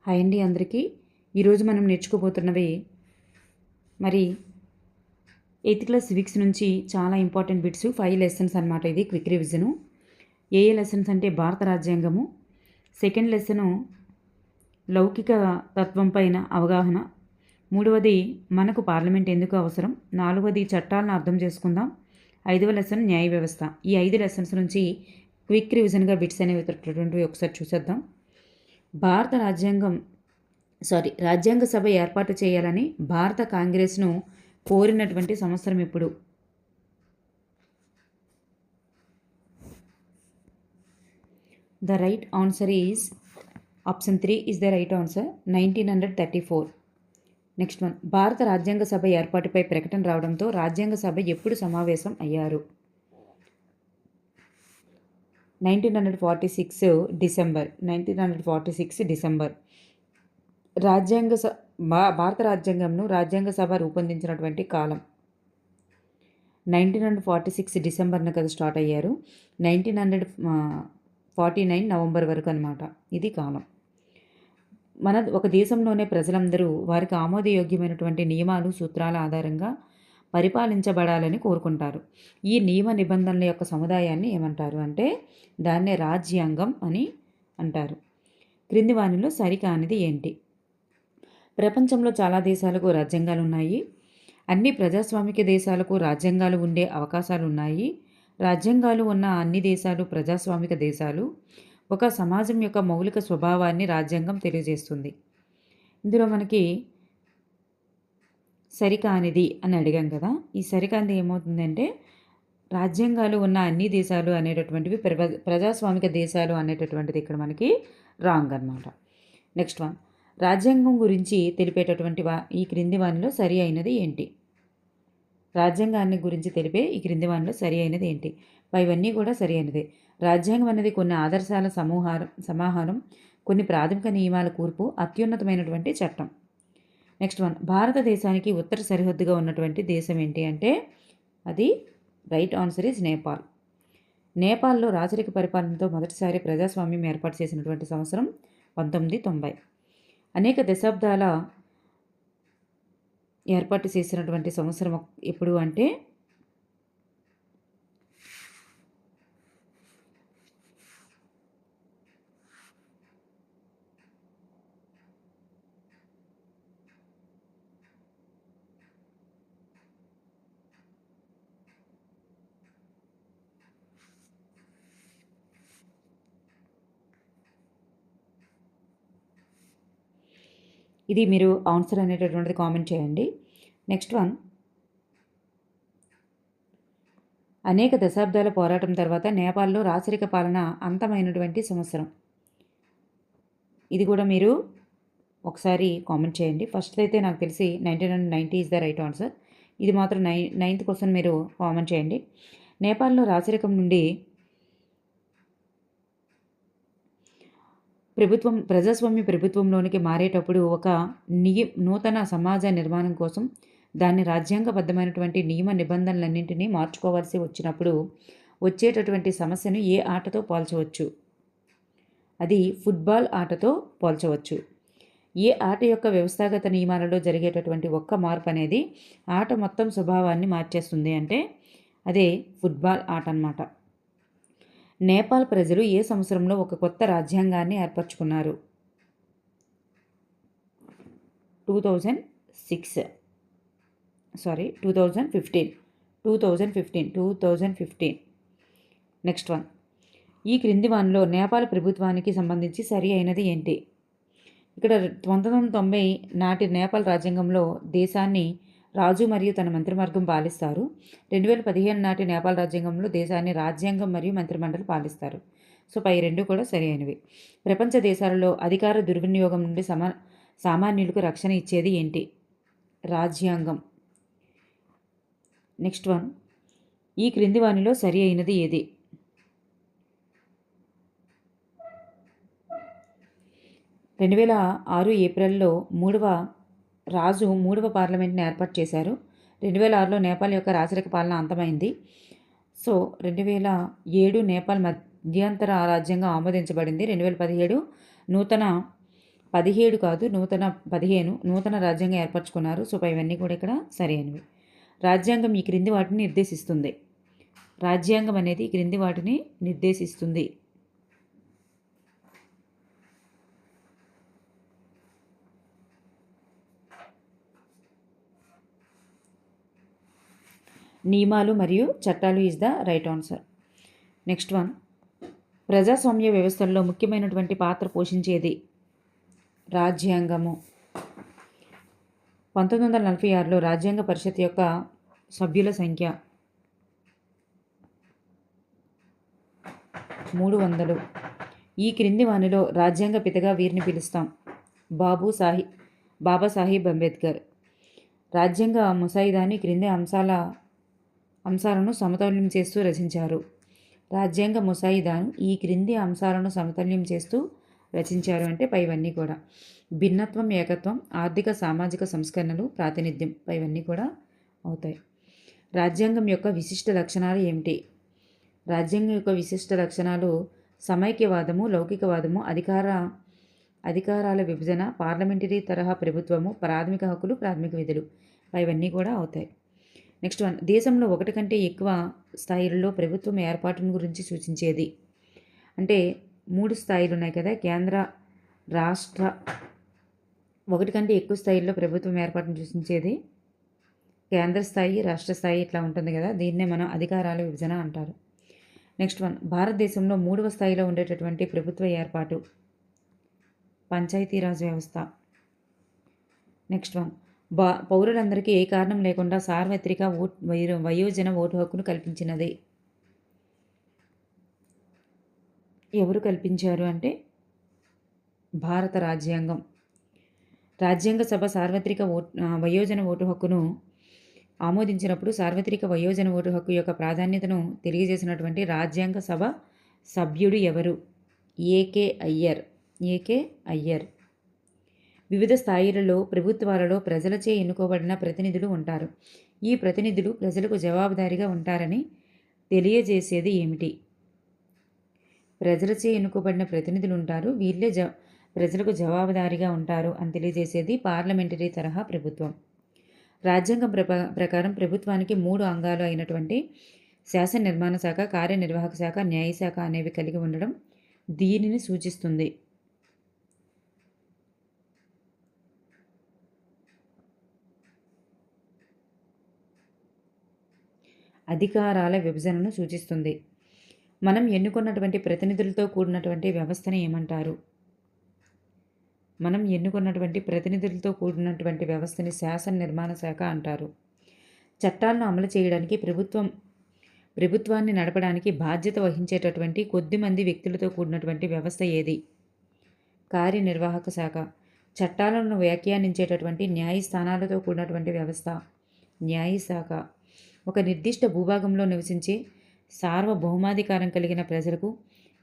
Hi అండి అందరికీ. ఈరోజు మనం నేర్చుకోబోతున్నవి మరి 8th క్లాస్ సివిక్స్ నుంచి చాలా ఇంపార్టెంట్ బిట్స్ 5 లెసన్స్ అనమాట. ఇది క్విక్ రివిజను. ఏ లెసన్స్ అంటే భారత రాజ్యాంగము, సెకండ్ లెసను లౌకిక తత్వం పైన అవగాహన, మూడవది మనకు పార్లమెంట్ ఎందుకు అవసరం, నాలుగవది చట్టాలను అర్థం చేసుకుందాం, 5వ లెసన్ న్యాయ వ్యవస్థ. ఈ 5 లెసన్స్ నుంచి క్విక్ రివిజన్గా బిట్స్ అనేవి ఒకసారి చూసేద్దాం. భారత రాజ్యాంగ సభ ఏర్పాటు చేయాలని భారత కాంగ్రెస్ను కోరినటువంటి సంవత్సరం ఎప్పుడు? The right answer is option 3 is the right answer, 1934. Next one, భారత రాజ్యాంగ సభ ఏర్పాటుపై ప్రకటన రావడంతో రాజ్యాంగ సభ ఎప్పుడు సమావేశం అయ్యారు? 1946 డిసెంబర్. భారత రాజ్యాంగ సభ రూపొందించినటువంటి కాలం 1946 డిసెంబర్న కదా స్టార్ట్ అయ్యారు. 1949 నవంబర్ వరకు అనమాట ఇది కాలం. ఒక దేశంలోనే ప్రజలందరూ వారికి ఆమోదయోగ్యమైనటువంటి నియమాలు, సూత్రాల ఆధారంగా పరిపాలించబడాలని కోరుకుంటారు. ఈ నియమ నిబంధనల యొక్క సముదాయాన్ని ఏమంటారు అంటే దాన్నే రాజ్యాంగం అని అంటారు. క్రింది వానిలో సరికానిది ఏంటి? ప్రపంచంలో చాలా దేశాలకు రాజ్యాంగాలు ఉన్నాయి. అన్ని ప్రజాస్వామిక దేశాలకు రాజ్యాంగాలు ఉండే అవకాశాలు ఉన్నాయి. రాజ్యాంగాలు ఉన్న అన్ని దేశాలు ప్రజాస్వామిక దేశాలు. ఒక సమాజం యొక్క మౌలిక స్వభావాన్ని రాజ్యాంగం తెలియజేస్తుంది. ఇందులో మనకి సరికానిది అని అడిగాం కదా. ఈ సరికానిది ఏమవుతుందంటే రాజ్యాంగాలు ఉన్న అన్ని దేశాలు అనేటటువంటివి ప్రజాస్వామిక దేశాలు అనేటటువంటిది ఇక్కడ మనకి రాంగ్ అనమాట. నెక్స్ట్ వన్, రాజ్యాంగం గురించి తెలిపేటటువంటి ఈ క్రింది వానిలో సరి అయినది ఏంటి? రాజ్యాంగాన్ని గురించి తెలిపే ఈ క్రింది వానిలో సరి అయినది ఏంటి? పైవన్నీ కూడా సరి అయినదే. రాజ్యాంగం అనేది కొన్ని ఆదర్శాల సమాహారం, కొన్ని ప్రాథమిక నియమాల కూర్పు, అత్యున్నతమైనటువంటి చట్టం. నెక్స్ట్ వన్, భారతదేశానికి ఉత్తర సరిహద్దుగా ఉన్నటువంటి దేశం ఏంటి అంటే అది రైట్ ఆన్సర్ ఈజ్ నేపాల్. నేపాల్లో రాచరిక పరిపాలనతో మొదటిసారి ప్రజాస్వామ్యం ఏర్పాటు చేసినటువంటి సంవత్సరం 1990. అనేక దశాబ్దాల ఏర్పాటు చేసినటువంటి సంవత్సరం ఎప్పుడు అంటే ఇది మీరు ఆన్సర్ అనేటటువంటిది కామెంట్ చేయండి. నెక్స్ట్ వన్, అనేక దశాబ్దాల పోరాటం తర్వాత నేపాల్లో రాచరిక పాలన అంతమైనటువంటి సంవత్సరం. ఇది కూడా మీరు ఒకసారి కామెంట్ చేయండి. ఫస్ట్ అయితే నాకు తెలిసి 1990 ఈజ్ ద రైట్ ఆన్సర్. ఇది మాత్రం 9th క్వశ్చన్ మీరు కామెంట్ చేయండి. నేపాల్లో రాచరికం నుండి ప్రజాస్వామ్య ప్రభుత్వంలోనికి మారేటప్పుడు ఒక నూతన సమాజ నిర్మాణం కోసం దాన్ని రాజ్యాంగబద్ధమైనటువంటి నియమ నిబంధనలన్నింటినీ మార్చుకోవాల్సి వచ్చినప్పుడు వచ్చేటటువంటి సమస్యను ఏ ఆటతో పోల్చవచ్చు? అది ఫుట్బాల్ ఆటతో పోల్చవచ్చు. ఏ ఆట యొక్క వ్యవస్థాగత నియమాలలో జరిగేటటువంటి ఒక్క మార్పు అనేది ఆట మొత్తం స్వభావాన్ని మార్చేస్తుంది అంటే అదే ఫుట్బాల్ ఆట అన్నమాట. నేపాల్ ప్రజలు ఏ సంవత్సరంలో ఒక కొత్త రాజ్యాంగాన్ని ఏర్పరచుకున్నారు? 2015. నెక్స్ట్ వన్, ఈ క్రింది వానిలో నేపాల్ ప్రభుత్వానికి సంబంధించి సరి అయినది ఏంటి? ఇక్కడ 1990 నాటి నేపాల్ రాజ్యాంగంలో దేశాన్ని రాజు మరియు తన మంత్రివర్గం పాలిస్తారు. 2015 నాటి నేపాల్ రాజ్యాంగంలో దేశాన్ని రాజ్యాంగం మరియు మంత్రిమండలి పాలిస్తారు. సో పై రెండు కూడా సరి అయినవి. ప్రపంచ దేశాలలో అధికార దుర్వినియోగం నుండి సామాన్యులకు రక్షణ ఇచ్చేది ఏంటి? రాజ్యాంగం. నెక్స్ట్ వన్, ఈ క్రింది వానిలో సరి అయినది ఏది? ఏప్రిల్లో మూడవ పార్లమెంట్ని ఏర్పాటు చేశారు. 2006లో నేపాల్ యొక్క రాచరిక పాలన అంతమైంది. సో 2007 నేపాల్ మధ్యంతర రాజ్యాంగం ఆమోదించబడింది. 2017 నూతన 17 కాదు, 15 నూతన రాజ్యాంగం ఏర్పరచుకున్నారు. సో ఇవన్నీ కూడా ఇక్కడ సరైనవి. రాజ్యాంగం ఈ క్రింది వాటిని నిర్దేశిస్తుంది. రాజ్యాంగం అనేది ఈ క్రింది వాటిని నిర్దేశిస్తుంది. నియమాలు మరియు చట్టాలు is the right answer. Next one, ప్రజాస్వామ్య వ్యవస్థల్లో ముఖ్యమైనటువంటి పాత్ర పోషించేది రాజ్యాంగము. 1946లో రాజ్యాంగ పరిషత్ యొక్క సభ్యుల సంఖ్య 300. ఈ క్రింది వానిలో రాజ్యాంగ పితగా వీరిని పిలుస్తాం. బాబాసాహెబ్ అంబేద్కర్. రాజ్యాంగ ముసాయిదాని క్రింది అంశాలను సమతుల్యం చేస్తూ రచించారు. రాజ్యాంగ ముసాయిదాను ఈ క్రింది అంశాలను సమతుల్యం చేస్తూ రచించారు అంటే పైవన్నీ కూడా భిన్నత్వం, ఏకత్వం, ఆర్థిక సామాజిక సంస్కరణలు, ప్రాతినిధ్యం పైవన్నీ కూడా అవుతాయి. రాజ్యాంగం యొక్క విశిష్ట లక్షణాలు ఏమిటి? రాజ్యాంగం యొక్క విశిష్ట లక్షణాలు సమైక్యవాదము, లౌకికవాదము, అధికారాల విభజన, పార్లమెంటరీ తరహా ప్రభుత్వము, ప్రాథమిక హక్కులు, ప్రాథమిక విధులు ఇవన్నీ కూడా అవుతాయి. నెక్స్ట్ వన్, దేశంలో ఒకటి కంటే ఎక్కువ స్థాయిలలో ప్రభుత్వం ఏర్పాటును గురించి సూచించేది. అంటే 3 స్థాయిలు ఉన్నాయి కదా, కేంద్ర, రాష్ట్ర, ఒకటి కంటే ఎక్కువ స్థాయిల్లో ప్రభుత్వం ఏర్పాటును సూచించేది కేంద్ర స్థాయి, రాష్ట్ర స్థాయి ఇట్లా ఉంటుంది కదా, దీన్నే మనం అధికారాల విభజన అంటారు. నెక్స్ట్ వన్, భారతదేశంలో 3వ స్థాయిలో ఉండేటటువంటి ప్రభుత్వ ఏర్పాటు పంచాయతీరాజ్ వ్యవస్థ. నెక్స్ట్ వన్, పౌరులందరికీ ఏ కారణం లేకుండా సార్వత్రిక వయోజన ఓటు హక్కును కల్పించినది. ఎవరు కల్పించారు అంటే భారత రాజ్యాంగం. రాజ్యాంగ సభ సార్వత్రిక వయోజన ఓటు హక్కును ఆమోదించినప్పుడు సార్వత్రిక వయోజన ఓటు హక్కు యొక్క ప్రాధాన్యతను తెలియజేసినటువంటి రాజ్యాంగ సభ సభ్యుడు ఎవరు? ఏకే అయ్యర్. వివిధ స్థాయిలలో ప్రభుత్వాలలో ప్రజలచే ఎన్నుకోబడిన ప్రతినిధులు ఉంటారు. ఈ ప్రతినిధులు ప్రజలకు జవాబుదారీగా ఉంటారని తెలియజేసేది ఏమిటి? ప్రజలచే ఎన్నుకోబడిన ప్రతినిధులు ఉంటారు, వీళ్ళే ప్రజలకు జవాబుదారీగా ఉంటారు అని తెలియజేసేది పార్లమెంటరీ తరహా ప్రభుత్వం. రాజ్యాంగం ప్రకారం ప్రభుత్వానికి 3 అంగాలు అయినటువంటి శాసన నిర్మాణ శాఖ, కార్యనిర్వాహక శాఖ, న్యాయశాఖ అనేవి కలిగి ఉండడం దీనిని సూచిస్తుంది. అధికారాల విభజనను సూచిస్తుంది. మనం ఎన్నుకున్నటువంటి ప్రతినిధులతో కూడినటువంటి వ్యవస్థను ఏమంటారు? మనం ఎన్నుకున్నటువంటి ప్రతినిధులతో కూడినటువంటి వ్యవస్థని శాసన నిర్మాణ శాఖ అంటారు. చట్టాలను అమలు చేయడానికి ప్రభుత్వాన్ని నడపడానికి బాధ్యత వహించేటటువంటి కొద్దిమంది వ్యక్తులతో కూడినటువంటి వ్యవస్థ ఏది? కార్యనిర్వాహక శాఖ. చట్టాలను వ్యాఖ్యానించేటటువంటి న్యాయస్థానాలతో కూడినటువంటి వ్యవస్థ న్యాయశాఖ. ఒక నిర్దిష్ట భూభాగంలో నివసించే సార్వభౌమాధికారం కలిగిన ప్రజలకు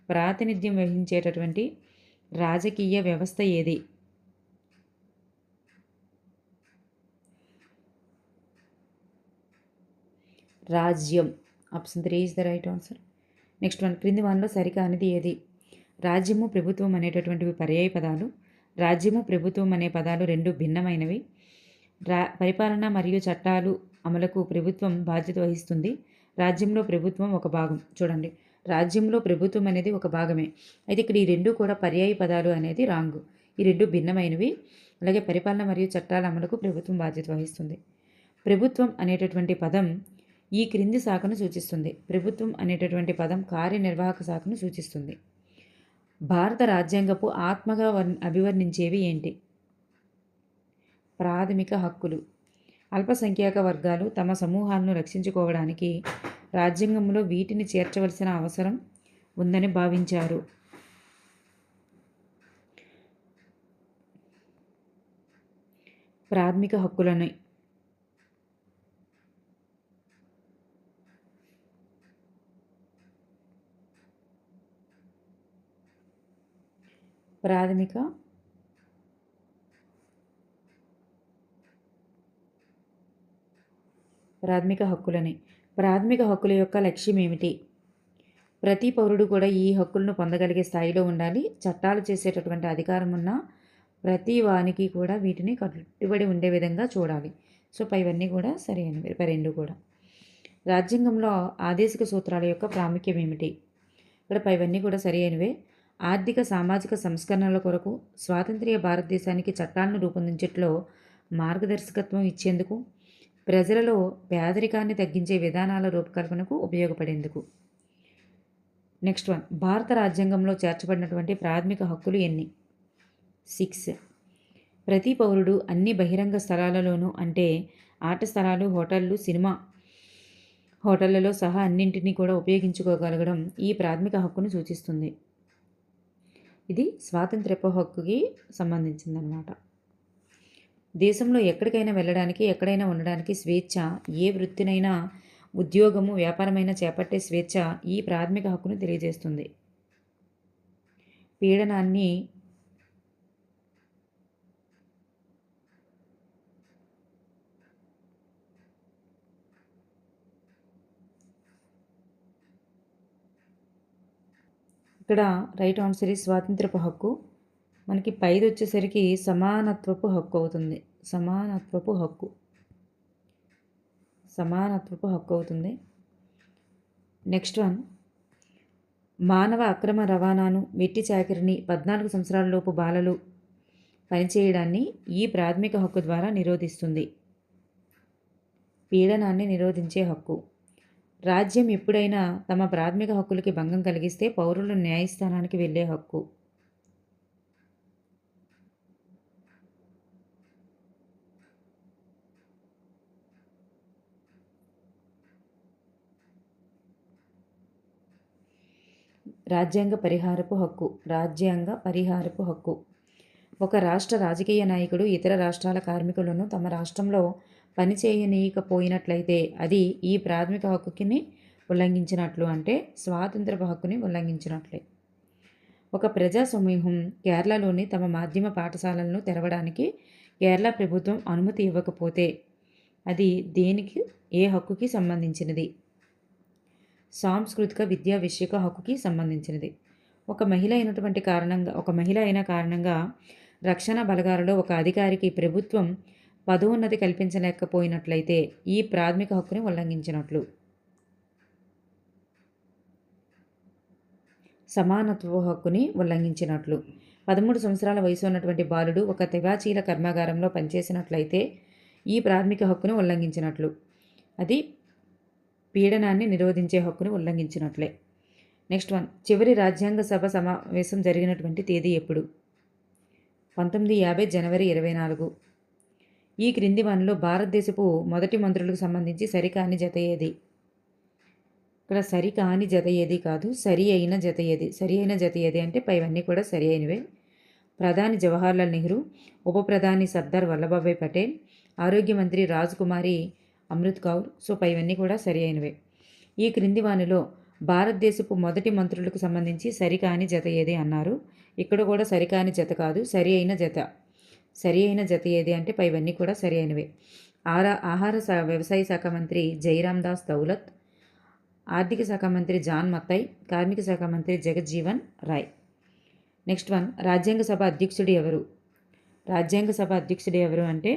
ప్రాతినిధ్యం వహించేటటువంటి రాజకీయ వ్యవస్థ ఏది? రాజ్యం. Option 3 is the right answer. Next one, క్రింది వానిలో సరికానిది ఏది? రాజ్యము, ప్రభుత్వం అనేటటువంటివి పర్యాయ పదాలు. రాజ్యము, ప్రభుత్వం అనే పదాలు రెండు భిన్నమైనవి. పరిపాలన మరియు చట్టాలు అమలుకు ప్రభుత్వం బాధ్యత వహిస్తుంది. రాజ్యంలో ప్రభుత్వం ఒక భాగం. చూడండి, రాజ్యంలో ప్రభుత్వం అనేది ఒక భాగమే. అయితే ఇక్కడ ఈ రెండు కూడా పర్యాయ పదాలు అనేది రాంగ్. ఈ రెండు భిన్నమైనవి. అలాగే పరిపాలన మరియు చట్టాల అమలుకు ప్రభుత్వం బాధ్యత వహిస్తుంది. ప్రభుత్వం అనేటటువంటి పదం ఈ క్రింది శాఖను సూచిస్తుంది. ప్రభుత్వం అనేటటువంటి పదం కార్యనిర్వాహక శాఖను సూచిస్తుంది. భారత రాజ్యాంగపు ఆత్మగా అభివర్ణించేవి ఏంటి? ప్రాథమిక హక్కులు. అల్పసంఖ్యాక వర్గాలు తమ సమూహాలను రక్షించుకోవడానికి రాజ్యాంగంలో వీటిని చేర్చవలసిన అవసరం ఉందని భావించారు. ప్రాథమిక హక్కులని ప్రాథమిక హక్కుల యొక్క లక్ష్యం ఏమిటి? ప్రతి పౌరుడు కూడా ఈ హక్కులను పొందగలిగే స్థాయిలో ఉండాలి. చట్టాలు చేసేటటువంటి అధికారం ఉన్న ప్రతి వానికి కూడా వీటిని కట్టుబడి ఉండే విధంగా చూడాలి. సో పైవన్నీ కూడా సరైనవి, రెండు కూడా. రాజ్యాంగంలో ఆదేశిక సూత్రాల యొక్క ప్రాముఖ్యం ఏమిటి? ఇక్కడ పైవన్నీ కూడా సరి అయినవే. ఆర్థిక సామాజిక సంస్కరణల కొరకు స్వాతంత్ర్య భారతదేశానికి చట్టాలను రూపొందించట్లో మార్గదర్శకత్వం ఇచ్చేందుకు, ప్రజలలో పేదరికాన్ని తగ్గించే విధానాల రూపకల్పనకు ఉపయోగపడేందుకు. నెక్స్ట్ వన్, భారత రాజ్యాంగంలో చేర్చబడినటువంటి ప్రాథమిక హక్కులు ఎన్ని? 6. ప్రతి పౌరుడు అన్ని బహిరంగ స్థలాలలోనూ, అంటే ఆట స్థలాలు, హోటళ్ళు, సినిమా హోటళ్లలో సహా అన్నింటినీ కూడా ఉపయోగించుకోగలగడం ఈ ప్రాథమిక హక్కును సూచిస్తుంది. ఇది స్వాతంత్ర్యపు హక్కుకి సంబంధించిందనమాట. దేశంలో ఎక్కడికైనా వెళ్ళడానికి, ఎక్కడైనా ఉండడానికి స్వేచ్ఛ, ఏ వృత్తినైనా, ఉద్యోగము, వ్యాపారమైన చేపట్టే స్వేచ్ఛ ఈ ప్రాథమిక హక్కును తెలియజేస్తుంది. పీడనాన్ని ఇక్కడ రైట్ ఆన్సర్ ఈ స్వాతంత్రపు హక్కు. మనకి పైది వచ్చేసరికి సమానత్వపు హక్కు అవుతుంది. సమానత్వపు హక్కు అవుతుంది. నెక్స్ట్ వన్, మానవ అక్రమ రవాణాను, వెట్టి చాకిరిని, 14 సంవత్సరాల లోపు బాలలు పనిచేయడాన్ని ఈ ప్రాథమిక హక్కు ద్వారా నిరోధిస్తుంది. పీడనాన్ని నిరోధించే హక్కు. రాజ్యం ఎప్పుడైనా తమ ప్రాథమిక హక్కులకి భంగం కలిగిస్తే పౌరులు న్యాయస్థానానికి వెళ్ళే హక్కు. రాజ్యాంగ పరిహారపు హక్కు. ఒక రాష్ట్ర రాజకీయ నాయకుడు ఇతర రాష్ట్రాల కార్మికులను తమ రాష్ట్రంలో పనిచేయనీయకపోయినట్లయితే అది ఈ ప్రాథమిక హక్కుని ఉల్లంఘించినట్లు, అంటే స్వాతంత్రపు హక్కుని ఉల్లంఘించినట్లే. ఒక ప్రజా సమూహం కేరళలోని తమ మాధ్యమ పాఠశాలలను తెరవడానికి కేరళ ప్రభుత్వం అనుమతి ఇవ్వకపోతే అది ఏ హక్కుకి సంబంధించినది? సాంస్కృతిక విద్యా విషయక హక్కుకి సంబంధించినది. ఒక మహిళ అయిన కారణంగా రక్షణ బలగాలలో ఒక అధికారికి ప్రభుత్వం పదోన్నతి కల్పించలేకపోయినట్లయితే ఈ ప్రాథమిక హక్కుని ఉల్లంఘించినట్లు. సమానత్వ హక్కుని ఉల్లంఘించినట్లు. 13 సంవత్సరాల వయసు ఉన్నటువంటి బాలుడు ఒక తివాచీల కర్మాగారంలో పనిచేసినట్లయితే ఈ ప్రాథమిక హక్కును ఉల్లంఘించినట్లు. అది పీడనాన్ని నిరోధించే హక్కును ఉల్లంఘించినట్లే. నెక్స్ట్ వన్, చివరి రాజ్యాంగ సభ సమావేశం జరిగినటువంటి తేదీ ఎప్పుడు? 1950 జనవరి 24. ఈ క్రింది వానిలో భారతదేశపు మొదటి మంత్రులకు సంబంధించి సరికాని జత ఏది? ఇక్కడ సరికాని జత ఏది కాదు, సరి అయిన జత ఏది. సరి అయిన జత ఏది అంటే పైవన్నీ కూడా సరి అయినవే. ప్రధాని జవహర్లాల్ నెహ్రూ, ఉప ప్రధాని సర్దార్ వల్లభాయ్ పటేల్, ఆరోగ్య మంత్రి రాజ్కుమారి అమృత్ కౌర్. సో పైవన్నీ కూడా సరి అయినవే. ఈ క్రింది వానిలో భారతదేశపు మొదటి మంత్రులకు సంబంధించి సరికాని జత ఏది అన్నారు. ఇక్కడ కూడా సరికాని జత కాదు, సరి అయిన జత. సరి అయిన జత ఏది అంటే పైవన్నీ కూడా సరి అయినవే. ఆహార వ్యవసాయ శాఖ మంత్రి జైరామ్ దాస్ దౌలత్, ఆర్థిక శాఖ మంత్రి జాన్ మత్తై, కార్మిక శాఖ మంత్రి జగజ్జీవన్ రాయ్. నెక్స్ట్ వన్, రాజ్యాంగ సభ అధ్యక్షుడు ఎవరు? రాజ్యాంగ సభ అధ్యక్షుడు ఎవరు అంటే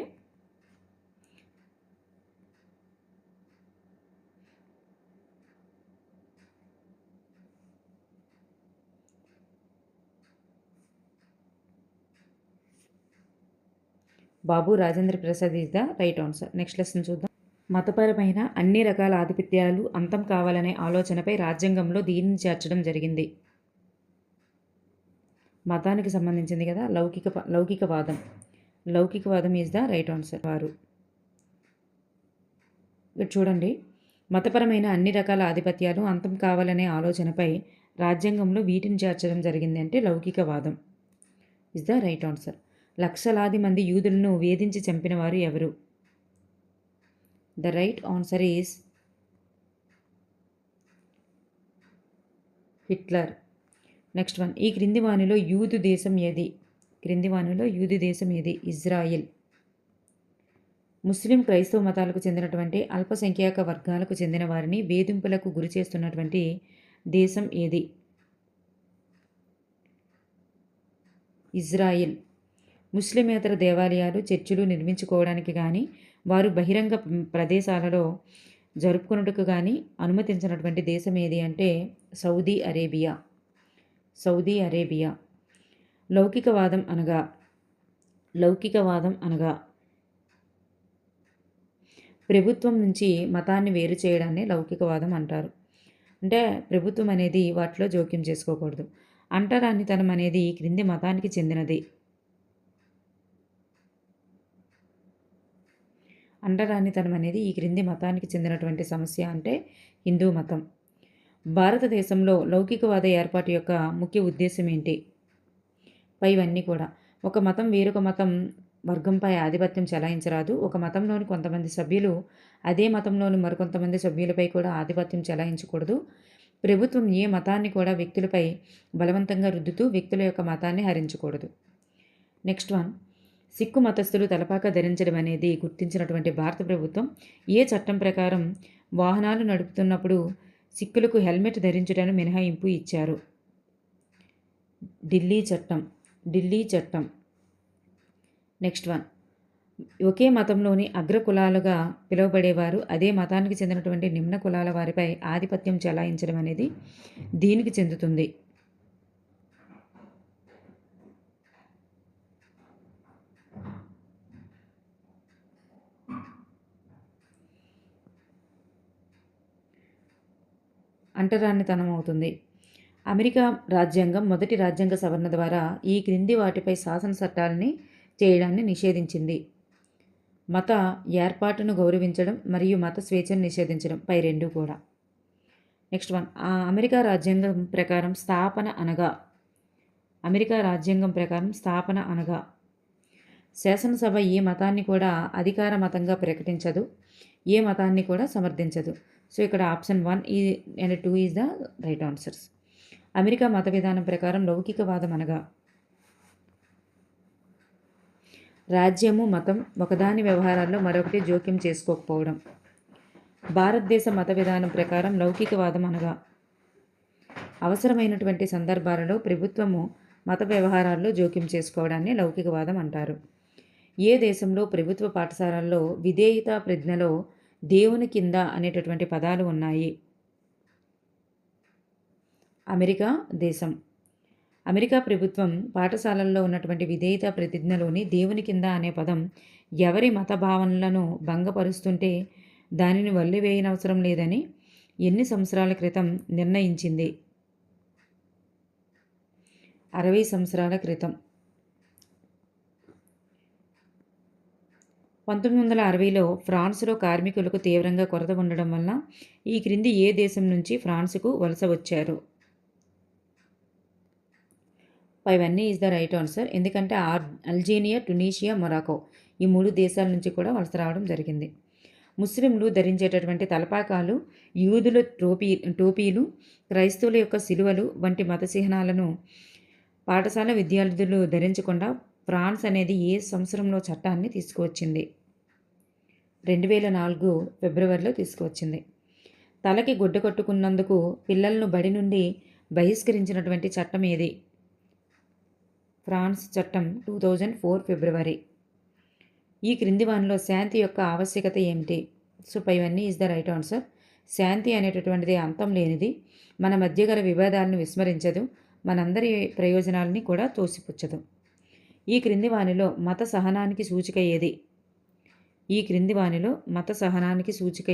Babu Rajendra Prasad is the right answer. Next lesson చూద్దాం. మతపరమైన అన్ని రకాల ఆధిపత్యాలు అంతం కావాలనే ఆలోచనపై రాజ్యాంగంలో దీనిని చేర్చడం జరిగింది. మతానికి సంబంధించింది కదా. లౌకికవాదం ఈజ్ ద రైట్ ఆన్సర్. వారు ఇక్కడ చూడండి, మతపరమైన అన్ని రకాల ఆధిపత్యాలు అంతం కావాలనే ఆలోచనపై రాజ్యాంగంలో వీటిని చేర్చడం జరిగింది అంటే లౌకికవాదం ఈజ్ ద రైట్ ఆన్సర్. లక్షలాది మంది యూదులను వేధించి చంపిన వారు ఎవరు? The right answer is Hitler. Next one, ఈ క్రింది వానిలో యూదు దేశం ఏది? ఇజ్రాయిల్. ముస్లిం, క్రైస్తవ మతాలకు చెందినటువంటి అల్పసంఖ్యాక వర్గాలకు చెందిన వారిని వేధింపులకు గురి చేస్తున్నటువంటి దేశం ఏది? ఇజ్రాయిల్. ముస్లిమేతర దేవాలయాలు చర్చిలు నిర్మించుకోవడానికి కానీ వారు బహిరంగ ప్రదేశాలలో జరుపుకున్నట్టుకు కానీ అనుమతించినటువంటి దేశం ఏది అంటే సౌదీ అరేబియా. Saudi Arabia. లౌకికవాదం అనగా ప్రభుత్వం నుంచి మతాన్ని వేరు చేయడాన్ని లౌకికవాదం అంటారు. అంటే ప్రభుత్వం అనేది వాటిలో జోక్యం చేసుకోకూడదు. అంటరానితనం అనేది క్రింది మతానికి చెందినది. అంటరానితనం అనేది ఈ క్రింది మతానికి చెందినటువంటి సమస్య అంటే హిందూ మతం. భారతదేశంలో లౌకికవాద ఏర్పాటు యొక్క ముఖ్య ఉద్దేశం ఏంటి? పైవన్నీ కూడా ఒక మతం వేరొక మతం వర్గంపై ఆధిపత్యం చెలాయించరాదు. ఒక మతంలోని కొంతమంది సభ్యులు అదే మతంలోని మరికొంతమంది సభ్యులపై కూడా ఆధిపత్యం చెలాయించకూడదు. ప్రభుత్వం ఏ మతాన్ని కూడా వ్యక్తులపై బలవంతంగా రుద్దుతూ వ్యక్తుల యొక్క మతాన్ని హరించకూడదు. నెక్స్ట్ వన్, సిక్కు మతస్థులు తలపాక ధరించడం అనేది గుర్తించినటువంటి భారత ప్రభుత్వం ఏ చట్టం ప్రకారం వాహనాలు నడుపుతున్నప్పుడు సిక్కులకు హెల్మెట్ ధరించడానికి మినహాయింపు ఇచ్చారు? ఢిల్లీ చట్టం. నెక్స్ట్ వన్, ఒకే మతంలోని అగ్ర కులాలుగా పిలువబడేవారు అదే మతానికి చెందినటువంటి నిమ్న కులాల వారిపై ఆధిపత్యం చెలాయించడం అనేది దీనికి చెందుతుంది. అంటరానితనం అవుతుంది. అమెరికా రాజ్యాంగం మొదటి రాజ్యాంగ సవరణ ద్వారా ఈ క్రింది వాటిపై శాసన చట్టాలని చేయడాన్ని నిషేధించింది. మత ఏర్పాటును గౌరవించడం మరియు మత స్వేచ్ఛను నిషేధించడం పై రెండు కూడా. నెక్స్ట్ వన్, అమెరికా రాజ్యాంగం ప్రకారం స్థాపన అనగా శాసనసభ ఏ మతాన్ని కూడా అధికార మతంగా ప్రకటించదు, ఏ మతాన్ని కూడా సమర్థించదు. సో ఇక్కడ option 1 and 2 is the right answers. America మత విధానం ప్రకారం లౌకికవాదం అనగా రాజ్యము మతం ఒకదాని వ్యవహారాల్లో మరొకటి జోక్యం చేసుకోకపోవడం. భారతదేశ మత విధానం ప్రకారం లౌకికవాదం అనగా అవసరమైనటువంటి సందర్భాలలో ప్రభుత్వము మత వ్యవహారాల్లో జోక్యం చేసుకోవడాన్ని లౌకికవాదం అంటారు. ఏ దేశంలో ప్రభుత్వ పాఠశాలల్లో విధేయత ప్రజ్ఞలో దేవుని కింద అనేటటువంటి పదాలు ఉన్నాయి? అమెరికా దేశం. అమెరికా ప్రభుత్వం పాఠశాలల్లో ఉన్నటువంటి విధేయత ప్రతిజ్ఞలోని దేవుని కింద అనే పదం ఎవరి మత భావనలను భంగపరుస్తుంటే దానిని వల్లివేయనవసరం లేదని ఎన్ని సంవత్సరాల క్రితం నిర్ణయించింది? 60 సంవత్సరాల క్రితం. 1960లో ఫ్రాన్స్లో కార్మికులకు తీవ్రంగా కొరత ఉండడం వలన ఈ క్రింది ఏ దేశం నుంచి ఫ్రాన్స్కు వలస వచ్చారు? ఇవన్నీ ఈజ్ ద రైట్ ఆన్సర్. ఎందుకంటే అల్జీరియా, టునీషియా, మొరాకో ఈ 3 దేశాల నుంచి కూడా వలస రావడం జరిగింది. ముస్లింలు ధరించేటటువంటి తలపాకాలు, యూదుల టోపీలు, క్రైస్తవుల యొక్క సిలువలు వంటి మత చిహ్నాలను పాఠశాల విద్యార్థులు ధరించకుండా ఫ్రాన్స్ అనేది ఏ సంవత్సరంలో చట్టాన్ని తీసుకువచ్చింది? 2004 ఫిబ్రవరిలో తీసుకువచ్చింది. తలకి గుడ్డ కట్టుకున్నందుకు పిల్లలను బడి నుండి బహిష్కరించినటువంటి చట్టం ఏది? ఫ్రాన్స్ చట్టం 2004 ఫిబ్రవరి. ఈ క్రింది వానిలో శాంతి యొక్క ఆవశ్యకత ఏమిటి? సో ఇవన్నీ ఈజ్ ద రైట్ ఆన్సర్. శాంతి అనేటటువంటిది అంతం లేనిది, మన మధ్య గల వివాదాలను విస్మరించదు, మనందరి ప్రయోజనాలని కూడా తోసిపుచ్చదు. ఈ క్రింది వానిలో మత సహనానికి సూచిక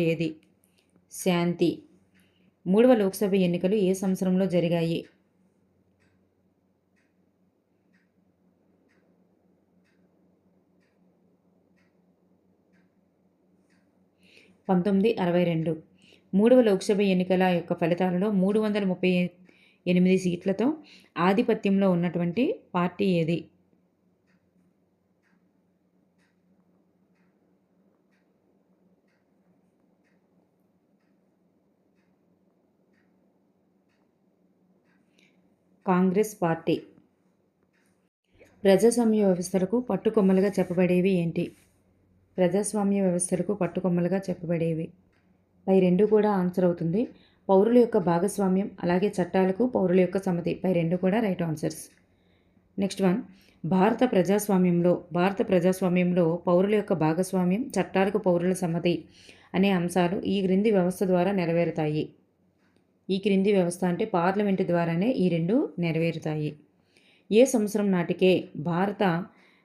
ఏది? శాంతి. 3వ లోక్సభ ఎన్నికలు ఏ సంవత్సరంలో జరిగాయి? 1962. 3వ లోక్సభ ఎన్నికల యొక్క ఫలితాలలో 338 సీట్లతో ఆధిపత్యంలో ఉన్నటువంటి పార్టీ ఏది? కాంగ్రెస్ పార్టీ. ప్రజాస్వామ్య వ్యవస్థలకు పట్టుకొమ్మలుగా చెప్పబడేవి ఏంటి? ప్రజాస్వామ్య వ్యవస్థలకు పట్టుకొమ్మలుగా చెప్పబడేవి పై రెండు కూడా ఆన్సర్ అవుతుంది. పౌరుల యొక్క భాగస్వామ్యం, అలాగే చట్టాలకు పౌరుల యొక్క సమ్మతి పై రెండు కూడా రైట్ ఆన్సర్స్. నెక్స్ట్ వన్, భారత ప్రజాస్వామ్యంలో పౌరుల యొక్క భాగస్వామ్యం, చట్టాలకు పౌరుల సమ్మతి అనే అంశాలు ఈ క్రింది వ్యవస్థ ద్వారా నెరవేరుతాయి. ఈ క్రింది వ్యవస్థ అంటే పార్లమెంటు ద్వారానే ఈ రెండు నెరవేరుతాయి. ఏ సంవత్సరం నాటికే భారత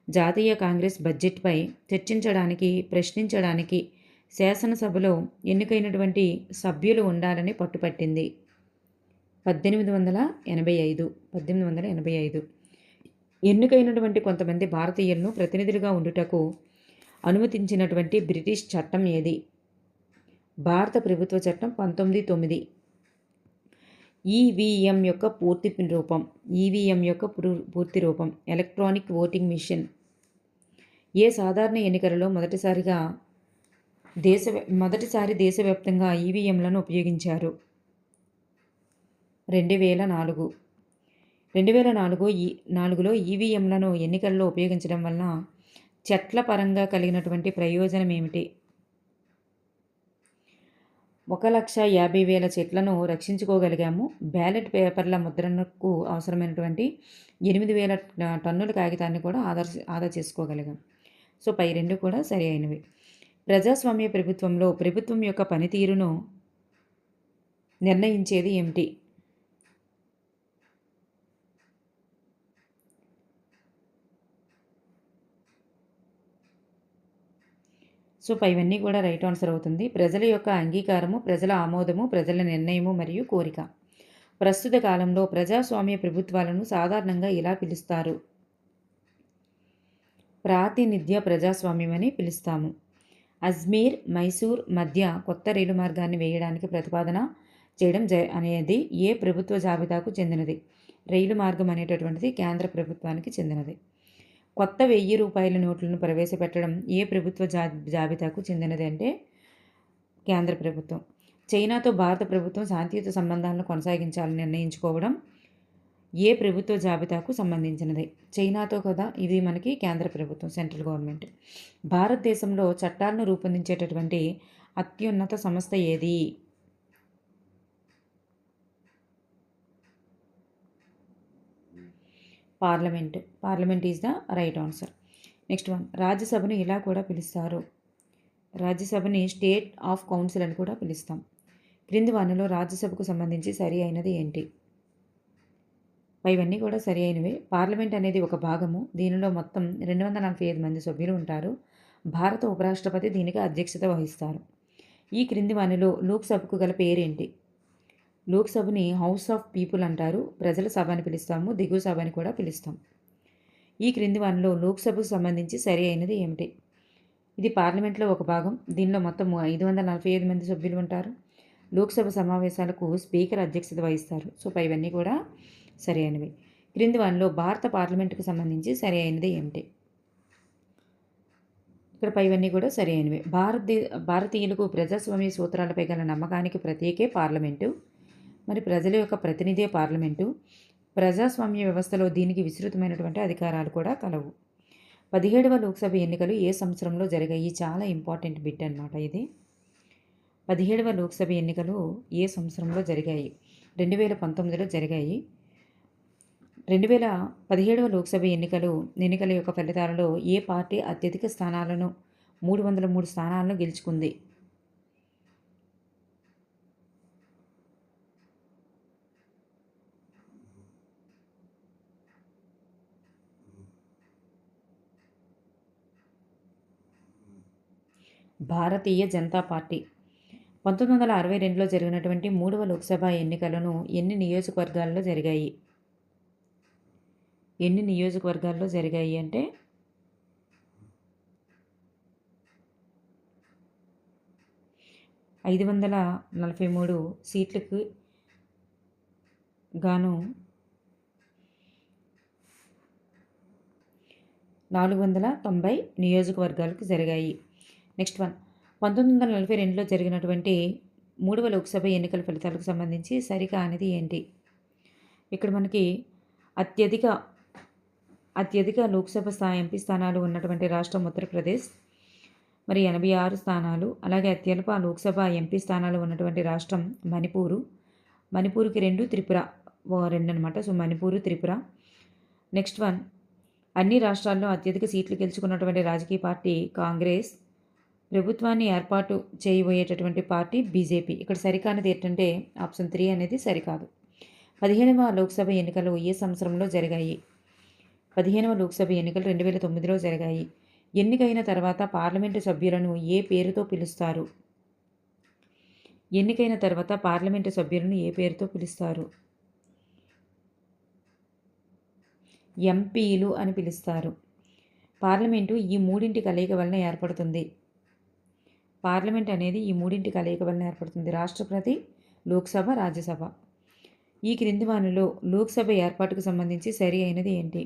జాతీయ కాంగ్రెస్ బడ్జెట్పై చర్చించడానికి, ప్రశ్నించడానికి శాసనసభలో ఎన్నికైనటువంటి సభ్యులు ఉండాలని పట్టుపట్టింది? 1885. ఎన్నికైనటువంటి కొంతమంది భారతీయులను ప్రతినిధులుగా ఉండుటకు అనుమతించినటువంటి బ్రిటిష్ చట్టం ఏది? భారత ప్రభుత్వ చట్టం 1909. ఈవీఎం యొక్క పూర్తి రూపం ఎలక్ట్రానిక్ ఓటింగ్ మిషన్. ఏ సాధారణ ఎన్నికలలో మొదటిసారి దేశవ్యాప్తంగా ఈవీఎంలను ఉపయోగించారు? 2004. 2004లో ఈవీఎంలను ఎన్నికల్లో ఉపయోగించడం వలన చట్ల పరంగా కలిగినటువంటి ప్రయోజనం ఏమిటి? 1,50,000 చెట్లను రక్షించుకోగలిగాము. బ్యాలెట్ పేపర్ల ముద్రణకు అవసరమైనటువంటి 8,000 టన్నుల కాగితాన్ని కూడా ఆదా చేసుకోగలిగాం. సో పై రెండు కూడా సరి అయినవి. ప్రజాస్వామ్య ప్రభుత్వంలో ప్రభుత్వం యొక్క పనితీరును నిర్ణయించేది ఏమిటి? సో పైవన్నీ కూడా రైట్ ఆన్సర్ అవుతుంది. ప్రజల యొక్క అంగీకారము, ప్రజల ఆమోదము, ప్రజల నిర్ణయము మరియు కోరిక. ప్రస్తుత కాలంలో ప్రజాస్వామ్య ప్రభుత్వాలను సాధారణంగా ఇలా పిలుస్తారు? ప్రాతినిధ్య ప్రజాస్వామ్యం అని పిలుస్తాము. అజ్మీర్, మైసూర్ మధ్య కొత్త రైలు మార్గాన్ని వేయడానికి ప్రతిపాదన చేయడం అనేది ఏ ప్రభుత్వ జాబితాకు చెందినది? రైలు మార్గం అనేటటువంటిది కేంద్ర ప్రభుత్వానికి చెందినది. కొత్త 1000 రూపాయల నోట్లను ప్రవేశపెట్టడం ఏ ప్రభుత్వ జాబితాకు చెందినది అంటే కేంద్ర ప్రభుత్వం. చైనాతో భారత ప్రభుత్వం శాంతియుత సంబంధాలను కొనసాగించాలని నిర్ణయించుకోవడం ఏ ప్రభుత్వ జాబితాకు సంబంధించినది? చైనాతో కదా, ఇది మనకి కేంద్ర ప్రభుత్వం, సెంట్రల్ గవర్నమెంట్. భారతదేశంలో చట్టాలను రూపొందించేటటువంటి అత్యున్నత సంస్థ ఏది? Parliament is the right answer. Next one, రాజ్యసభను ఇలా కూడా పిలుస్తారు. రాజ్యసభని స్టేట్ ఆఫ్ కౌన్సిల్ అని కూడా పిలుస్తాం. క్రింది వానిలో రాజ్యసభకు సంబంధించి సరి అయినది ఏంటి? ఇవన్నీ కూడా సరి అయినవే. పార్లమెంట్ అనేది ఒక భాగము. దీనిలో మొత్తం 245 మంది సభ్యులు ఉంటారు. భారత ఉపరాష్ట్రపతి దీనికి అధ్యక్షత వహిస్తారు. ఈ క్రింది వానిలో లోక్సభకు గల పేరేంటి? లోక్సభని హౌస్ ఆఫ్ పీపుల్ అంటారు. ప్రజల సభ అని పిలుస్తాము, దిగువ సభ అని కూడా పిలుస్తాం. ఈ క్రింది వానిలో లోక్సభకు సంబంధించి సరి అయినది ఏమిటి? ఇది పార్లమెంట్లో ఒక భాగం. దీనిలో మొత్తం 545 మంది సభ్యులు ఉంటారు. లోక్సభ సమావేశాలకు స్పీకర్ అధ్యక్షత వహిస్తారు. సో పైవన్నీ కూడా సరి అయినవి. క్రింది వానిలో భారత పార్లమెంటుకు సంబంధించి సరి అయినది ఏమిటి? ఇక్కడ పైవన్నీ కూడా సరి అయినవి. భారతీయులకు ప్రజాస్వామ్య సూత్రాలపై గల నమ్మకానికి ప్రత్యేకే పార్లమెంటు. మరి ప్రజల యొక్క ప్రతినిధే పార్లమెంటు. ప్రజాస్వామ్య వ్యవస్థలో దీనికి విస్తృతమైనటువంటి అధికారాలు కూడా కలవు. 17వ లోక్సభ ఎన్నికలు ఏ సంవత్సరంలో జరిగాయి? చాలా ఇంపార్టెంట్ బిట్ అనమాట ఇది. 17వ లోక్సభ ఎన్నికలు ఏ సంవత్సరంలో జరిగాయి? 2019లో జరిగాయి. 2017వ లోక్సభ ఎన్నికల యొక్క ఫలితాలలో ఏ పార్టీ అత్యధిక స్థానాలను 303 స్థానాలను గెలుచుకుంది? భారతీయ జనతా పార్టీ. 1962లో జరిగినటువంటి 3వ లోక్సభ ఎన్నికలను ఎన్ని నియోజకవర్గాల్లో జరిగాయి? ఎన్ని నియోజకవర్గాల్లో జరిగాయి అంటే 543 సీట్లకు గాను 490 నియోజకవర్గాలకు జరిగాయి. నెక్స్ట్ వన్, 1942లో జరిగినటువంటి 3వ లోక్సభ ఎన్నికల ఫలితాలకు సంబంధించి సరికానిది ఏంటి? ఇక్కడ మనకి అత్యధిక లోక్సభ ఎంపీ స్థానాలు ఉన్నటువంటి రాష్ట్రం ఉత్తరప్రదేశ్, మరి 86 స్థానాలు. అలాగే అత్యల్ప లోక్సభ ఎంపీ స్థానాలు ఉన్నటువంటి రాష్ట్రం మణిపూర్కి 2, త్రిపుర 2 అనమాట. So Manipur, Tripura. Next one, అన్ని రాష్ట్రాల్లో అత్యధిక సీట్లు గెలుచుకున్నటువంటి రాజకీయ పార్టీ కాంగ్రెస్. ప్రభుత్వాన్ని ఏర్పాటు చేయబోయేటటువంటి పార్టీ బీజేపీ. ఇక్కడ సరికానిది ఏంటంటే ఆప్షన్ 3 అనేది సరికాదు. 15వ లోక్సభ ఎన్నికలు ఏ సంవత్సరంలో జరిగాయి? 15వ లోక్సభ ఎన్నికలు 2009లో జరిగాయి. ఎన్నికైన తర్వాత పార్లమెంటు సభ్యులను ఏ పేరుతో పిలుస్తారు? ఎన్నికైన తర్వాత పార్లమెంటు సభ్యులను ఏ పేరుతో పిలుస్తారు? ఎంపీలు అని పిలుస్తారు. పార్లమెంటు ఈ మూడింటి కలయిక వలన ఏర్పడుతుంది. పార్లమెంట్ అనేది ఈ మూడింటి కలయిక వలన ఏర్పడుతుంది. రాష్ట్రపతి, లోక్సభ, రాజ్యసభ. ఈ క్రింది వానిలో లోక్సభ ఏర్పాటుకు సంబంధించి సరి అయినది ఏంటి?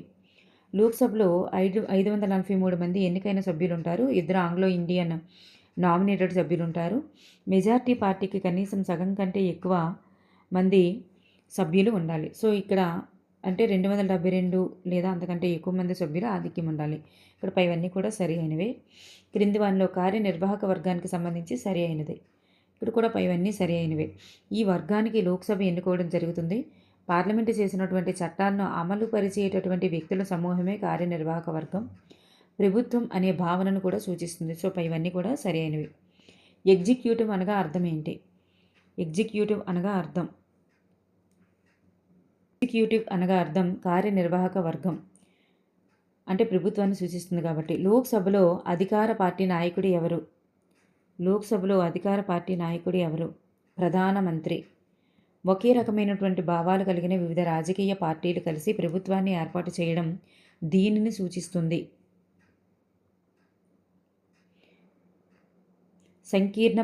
లోక్సభలో 543 మంది ఎన్నికైన సభ్యులు ఉంటారు. 2 ఆంగ్లో ఇండియన్ నామినేటెడ్ సభ్యులు ఉంటారు. మెజార్టీ పార్టీకి కనీసం సగం కంటే ఎక్కువ మంది సభ్యులు ఉండాలి. సో ఇక్కడ అంటే 272 లేదా అంతకంటే ఎక్కువ మంది సభ్యులు ఆధిక్యం ఉండాలి. ఇక్కడ పైవన్నీ కూడా సరి అయినవే. క్రింది వానిలో కార్యనిర్వాహక వర్గానికి సంబంధించి సరి అయినది. ఇక్కడ కూడా పైవన్నీ సరి అయినవే. ఈ వర్గానికి లోక్సభ ఎన్నుకోవడం జరుగుతుంది. పార్లమెంటు చేసినటువంటి చట్టాలను అమలు పరిచేటటువంటి వ్యక్తుల సమూహమే కార్యనిర్వాహక వర్గం. ప్రభుత్వం అనే భావనను కూడా సూచిస్తుంది. సో పైవన్నీ కూడా సరి అయినవి. ఎగ్జిక్యూటివ్ అనగా అర్థం ఏంటి? ఎగ్జిక్యూటివ్ అనగా అర్థం కార్యనిర్వాహక వర్గం అంటే ప్రభుత్వాన్ని సూచిస్తుంది కాబట్టి. లోక్సభలో అధికార పార్టీ నాయకుడు ఎవరు? లోక్సభలో అధికార పార్టీ నాయకుడు ఎవరు? ప్రధానమంత్రి. ఒకే రకమైనటువంటి భావాలు కలిగిన వివిధ రాజకీయ పార్టీలు కలిసి ప్రభుత్వాన్ని ఏర్పాటు చేయడం దీనిని సూచిస్తుంది. సంకీర్ణ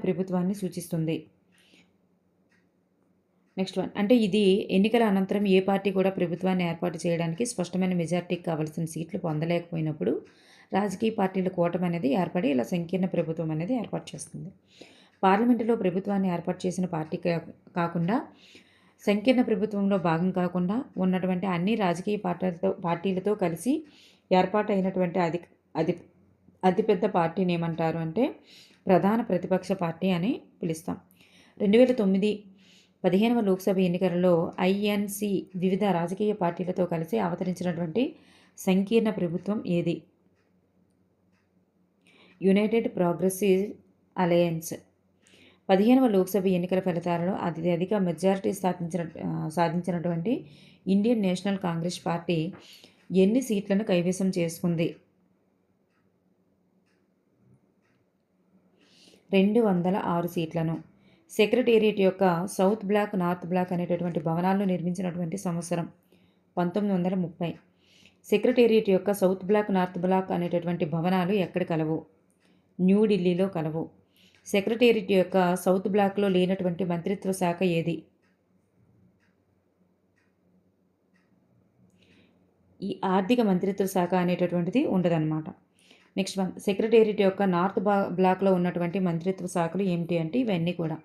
ప్రభుత్వాన్ని సూచిస్తుంది. నెక్స్ట్ వన్ అంటే ఇది ఎన్నికల అనంతరం ఏ పార్టీ కూడా ప్రభుత్వాన్ని ఏర్పాటు చేయడానికి స్పష్టమైన మెజార్టీకి కావాల్సిన సీట్లు పొందలేకపోయినప్పుడు రాజకీయ పార్టీల కూటమి అనేది ఏర్పడి ఇలా సంకీర్ణ ప్రభుత్వం అనేది ఏర్పాటు చేస్తుంది. పార్లమెంటులో ప్రభుత్వాన్ని ఏర్పాటు చేసిన పార్టీ కాకుండా సంకీర్ణ ప్రభుత్వంలో భాగం కాకుండా ఉన్నటువంటి అన్ని రాజకీయ పార్టీలతో కలిసి ఏర్పాటైనటువంటి అతిపెద్ద పార్టీని ఏమంటారు అంటే ప్రధాన ప్రతిపక్ష పార్టీ అని పిలుస్తాం. 2009 15వ లోక్సభ ఎన్నికలలో ఐఎన్సి వివిధ రాజకీయ పార్టీలతో కలిసి అవతరించినటువంటి సంకీర్ణ ప్రభుత్వం ఏది? United progressive alliance. 15వ లోక్సభ ఎన్నికల ఫలితాలలో అత్యధిక మెజారిటీ సాధించినటువంటి ఇండియన్ నేషనల్ కాంగ్రెస్ పార్టీ ఎన్ని సీట్లను కైవసం చేసుకుంది? 206 సీట్లను. సెక్రటేరియట్ యొక్క సౌత్ బ్లాక్, నార్త్ బ్లాక్ అనేటటువంటి భవనాలను నిర్మించినటువంటి సంవత్సరం 1930. సెక్రటేరియట్ యొక్క సౌత్ బ్లాక్, నార్త్ బ్లాక్ అనేటటువంటి భవనాలు ఎక్కడ కలవు? న్యూఢిల్లీలో కలవు. సెక్రటేరియట్ యొక్క సౌత్ బ్లాక్లో లేనటువంటి మంత్రిత్వ శాఖ ఏది? ఈ ఆర్థిక మంత్రిత్వ శాఖ అనేటటువంటిది ఉండదన్నమాట. నెక్స్ట్ వన్ సెక్రటేరియట్ యొక్క నార్త్ బ్లాక్లో ఉన్నటువంటి మంత్రిత్వ శాఖలు ఏమిటి అంటే ఇవన్నీ కూడా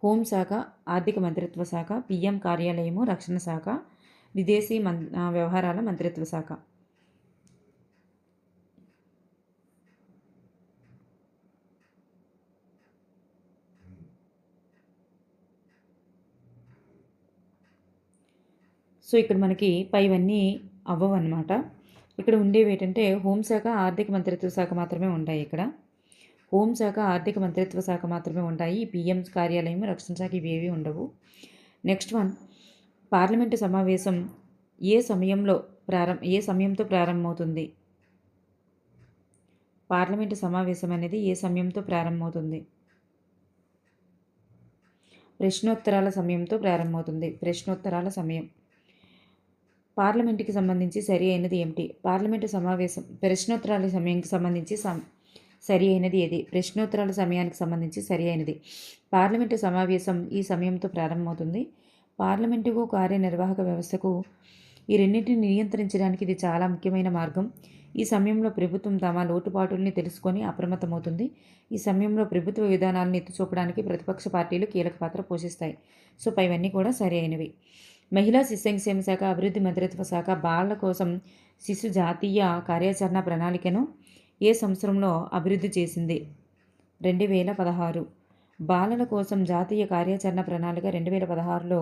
హోంశాఖ, ఆర్థిక మంత్రిత్వ శాఖ, పిఎం కార్యాలయము, రక్షణ శాఖ, విదేశీ వ్యవహారాల మంత్రిత్వ శాఖ. సో ఇక్కడ మనకి పైవన్నీ అవ్వవు అనమాట. ఇక్కడ ఉండేవి ఏంటంటే హోంశాఖ, ఆర్థిక మంత్రిత్వ శాఖ మాత్రమే ఉంటాయి. ఇక్కడ హోంశాఖ, ఆర్థిక మంత్రిత్వ శాఖ మాత్రమే ఉంటాయి. పిఎం కార్యాలయం, రక్షణ శాఖ ఇవేవి ఉండవు. నెక్స్ట్ వన్ పార్లమెంటు సమావేశం ఏ సమయంతో ప్రారంభమవుతుంది? పార్లమెంటు సమావేశం అనేది ఏ సమయంతో ప్రారంభమవుతుంది? ప్రశ్నోత్తరాల సమయంతో ప్రారంభమవుతుంది. ప్రశ్నోత్తరాల సమయం. పార్లమెంటుకి సంబంధించి సరి అయినది ఏమిటి? పార్లమెంటు సమావేశం ప్రశ్నోత్తరాల సమయానికి సంబంధించి సరి అయినది ఏది? ప్రశ్నోత్తరాల సమయానికి సంబంధించి సరి అయినది. పార్లమెంటు సమావేశం ఈ సమయంతో ప్రారంభమవుతుంది. పార్లమెంటుకు, కార్యనిర్వాహక వ్యవస్థకు ఈ రెండింటిని నియంత్రించడానికి ఇది చాలా ముఖ్యమైన మార్గం. ఈ సమయంలో ప్రభుత్వం తమ లోటుపాటుల్ని తెలుసుకొని అప్రమత్తమవుతుంది. ఈ సమయంలో ప్రభుత్వ విధానాలను ఎత్తిచూపడానికి ప్రతిపక్ష పార్టీలు కీలక పాత్ర పోషిస్తాయి. సో పైవన్నీ కూడా సరి అయినవి. మహిళా శిశు సంక్షేమ శాఖ, అభివృద్ధి మంత్రిత్వ శాఖ బాలల కోసం శిశు జాతీయ కార్యాచరణ ప్రణాళికను ఏ సంవత్సరంలో అభివృద్ధి చేసింది? 2016. బాలల కోసం జాతీయ కార్యాచరణ ప్రణాళిక 2016లో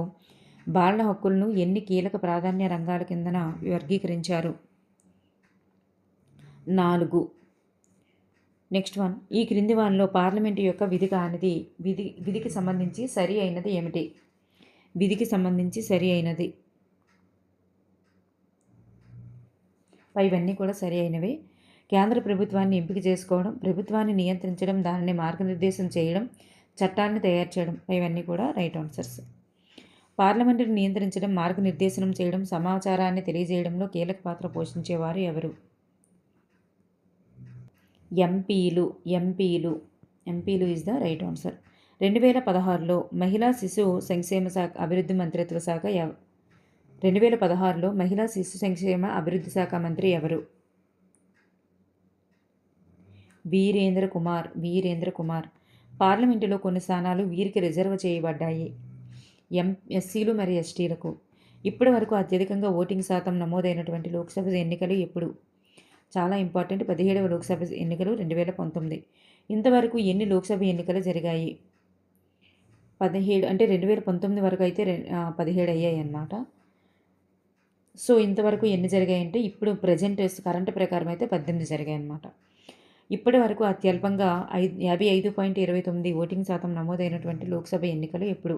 బాలల హక్కులను ఎన్ని కీలక ప్రాధాన్య రంగాల కిందన వర్గీకరించారు? 4. నెక్స్ట్ వన్, ఈ క్రింది వానిలో పార్లమెంటు యొక్క విధి కానిది విధికి సంబంధించి సరి అయినది ఏమిటి? విధికి సంబంధించి సరి అయినది పైవన్నీ కూడా సరి అయినవి. కేంద్ర ప్రభుత్వాన్ని ఎంపిక చేసుకోవడం, ప్రభుత్వాన్ని నియంత్రించడం, దానిని మార్గనిర్దేశం చేయడం, చట్టాలను తయారు చేయడం, ఇవన్నీ కూడా రైట్ ఆన్సర్స్. పార్లమెంటును నియంత్రించడం, మార్గనిర్దేశనం చేయడం, సమాచారాన్ని తెలియజేయడంలో కీలక పాత్ర పోషించేవారు ఎవరు? ఎంపీలు. ఎంపీలు ఈజ్ ద రైట్ ఆన్సర్. 2016లో మహిళా శిశు సంక్షేమ శాఖ అభివృద్ధి మంత్రిత్వ శాఖ 2016లో మహిళా శిశు సంక్షేమ అభివృద్ధి శాఖ మంత్రి ఎవరు? వీరేంద్ర కుమార్. పార్లమెంటులో కొన్ని స్థానాలు వీరికి రిజర్వ్ చేయబడ్డాయి. ఎస్సీలు మరియు ఎస్టీలకు. ఇప్పటి వరకు అత్యధికంగా ఓటింగ్ శాతం నమోదైనటువంటి లోక్సభ ఎన్నికలు ఎప్పుడు? చాలా ఇంపార్టెంట్. 17వ లోక్సభ ఎన్నికలు 2019. ఇంతవరకు ఎన్ని లోక్సభ ఎన్నికలు జరిగాయి? 17. అంటే 2019 వరకు అయితే 17 అయ్యాయి అన్నమాట. సో ఇంతవరకు ఎన్ని జరిగాయంటే ఇప్పుడు ప్రజెంట్ కరెంట్ ప్రకారం అయితే 18 జరిగాయి అన్నమాట. ఇప్పటి వరకు అత్యల్పంగా 55.29 ఓటింగ్ శాతం నమోదైనటువంటి లోక్సభ ఎన్నికలు ఎప్పుడు?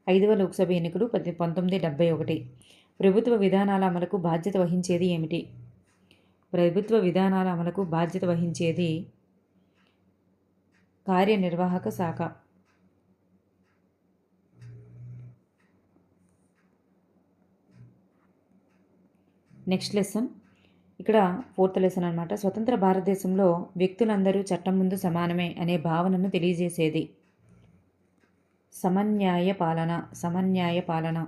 5వ లోక్సభ ఎన్నికలు 1971. ప్రభుత్వ విధానాల అమలుకు బాధ్యత వహించేది ఏమిటి? ప్రభుత్వ విధానాల అమలుకు బాధ్యత వహించేది కార్యనిర్వాహక శాఖ. నెక్స్ట్ లెసన్, ఇక్కడ 4th లెసన్ అనమాట. స్వతంత్ర భారతదేశంలో వ్యక్తులందరూ చట్టం ముందు సమానమే అనే భావనను తెలియజేసేది సమన్యాయ పాలన.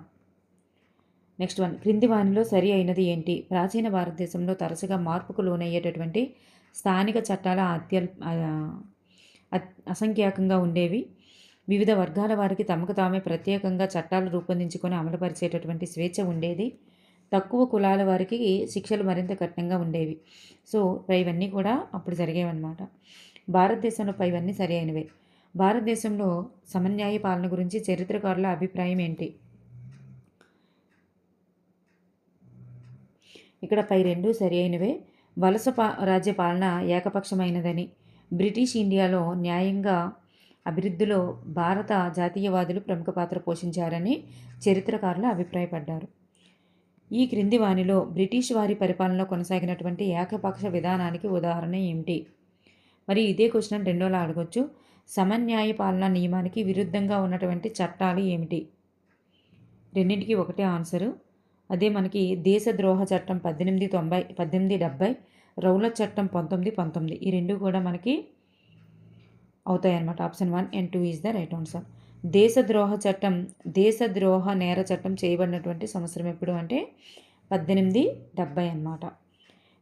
నెక్స్ట్ వన్, క్రింది వానిలో సరి అయినది ఏంటి? ప్రాచీన భారతదేశంలో తరచుగా మార్పుకు లోనయ్యేటటువంటి స్థానిక చట్టాల అసంఖ్యాకంగా ఉండేవి. వివిధ వర్గాల వారికి తమకు తామే ప్రత్యేకంగా చట్టాలు రూపొందించుకొని అమలుపరిచేటటువంటి స్వేచ్ఛ ఉండేది. తక్కువ కులాల వారికి శిక్షలు మరింత కఠినంగా ఉండేవి. సో ఇవన్నీ కూడా అప్పుడు జరిగేవన్నమాట. భారతదేశంలో ఇవన్నీ సరి అయినవే. భారతదేశంలో సమన్యాయ పాలన గురించి చరిత్రకారుల అభిప్రాయం ఏంటి? ఇక్కడ 2 సరి అయినవే. వలస రాజ్య పాలన ఏకపక్షమైనదని, బ్రిటిష్ ఇండియాలో న్యాయంగా అభివృద్ధిలో భారత జాతీయవాదులు ప్రముఖ పాత్ర పోషించారని చరిత్రకారులు అభిప్రాయపడ్డారు. ఈ క్రింది వానిలో బ్రిటిష్ వారి పరిపాలనలో కొనసాగినటువంటి ఏకపక్ష విధానానికి ఉదాహరణ ఏమిటి? మరి ఇదే క్వశ్చన్ రెండోలా అడగొచ్చు. సమన్యాయ పాలన నియమానికి విరుద్ధంగా ఉన్నటువంటి చట్టాలు ఏమిటి? రెండింటికి ఒకటే ఆన్సరు. అదే మనకి దేశద్రోహ చట్టం 1870, రౌలత్ చట్టం 1919. ఈ రెండు కూడా మనకి అవుతాయన్నమాట. Option 1 and 2 is the right answer. దేశద్రోహ నేర చట్టం చేయబడినటువంటి సంవత్సరం ఎప్పుడు అంటే 1870 అన్నమాట.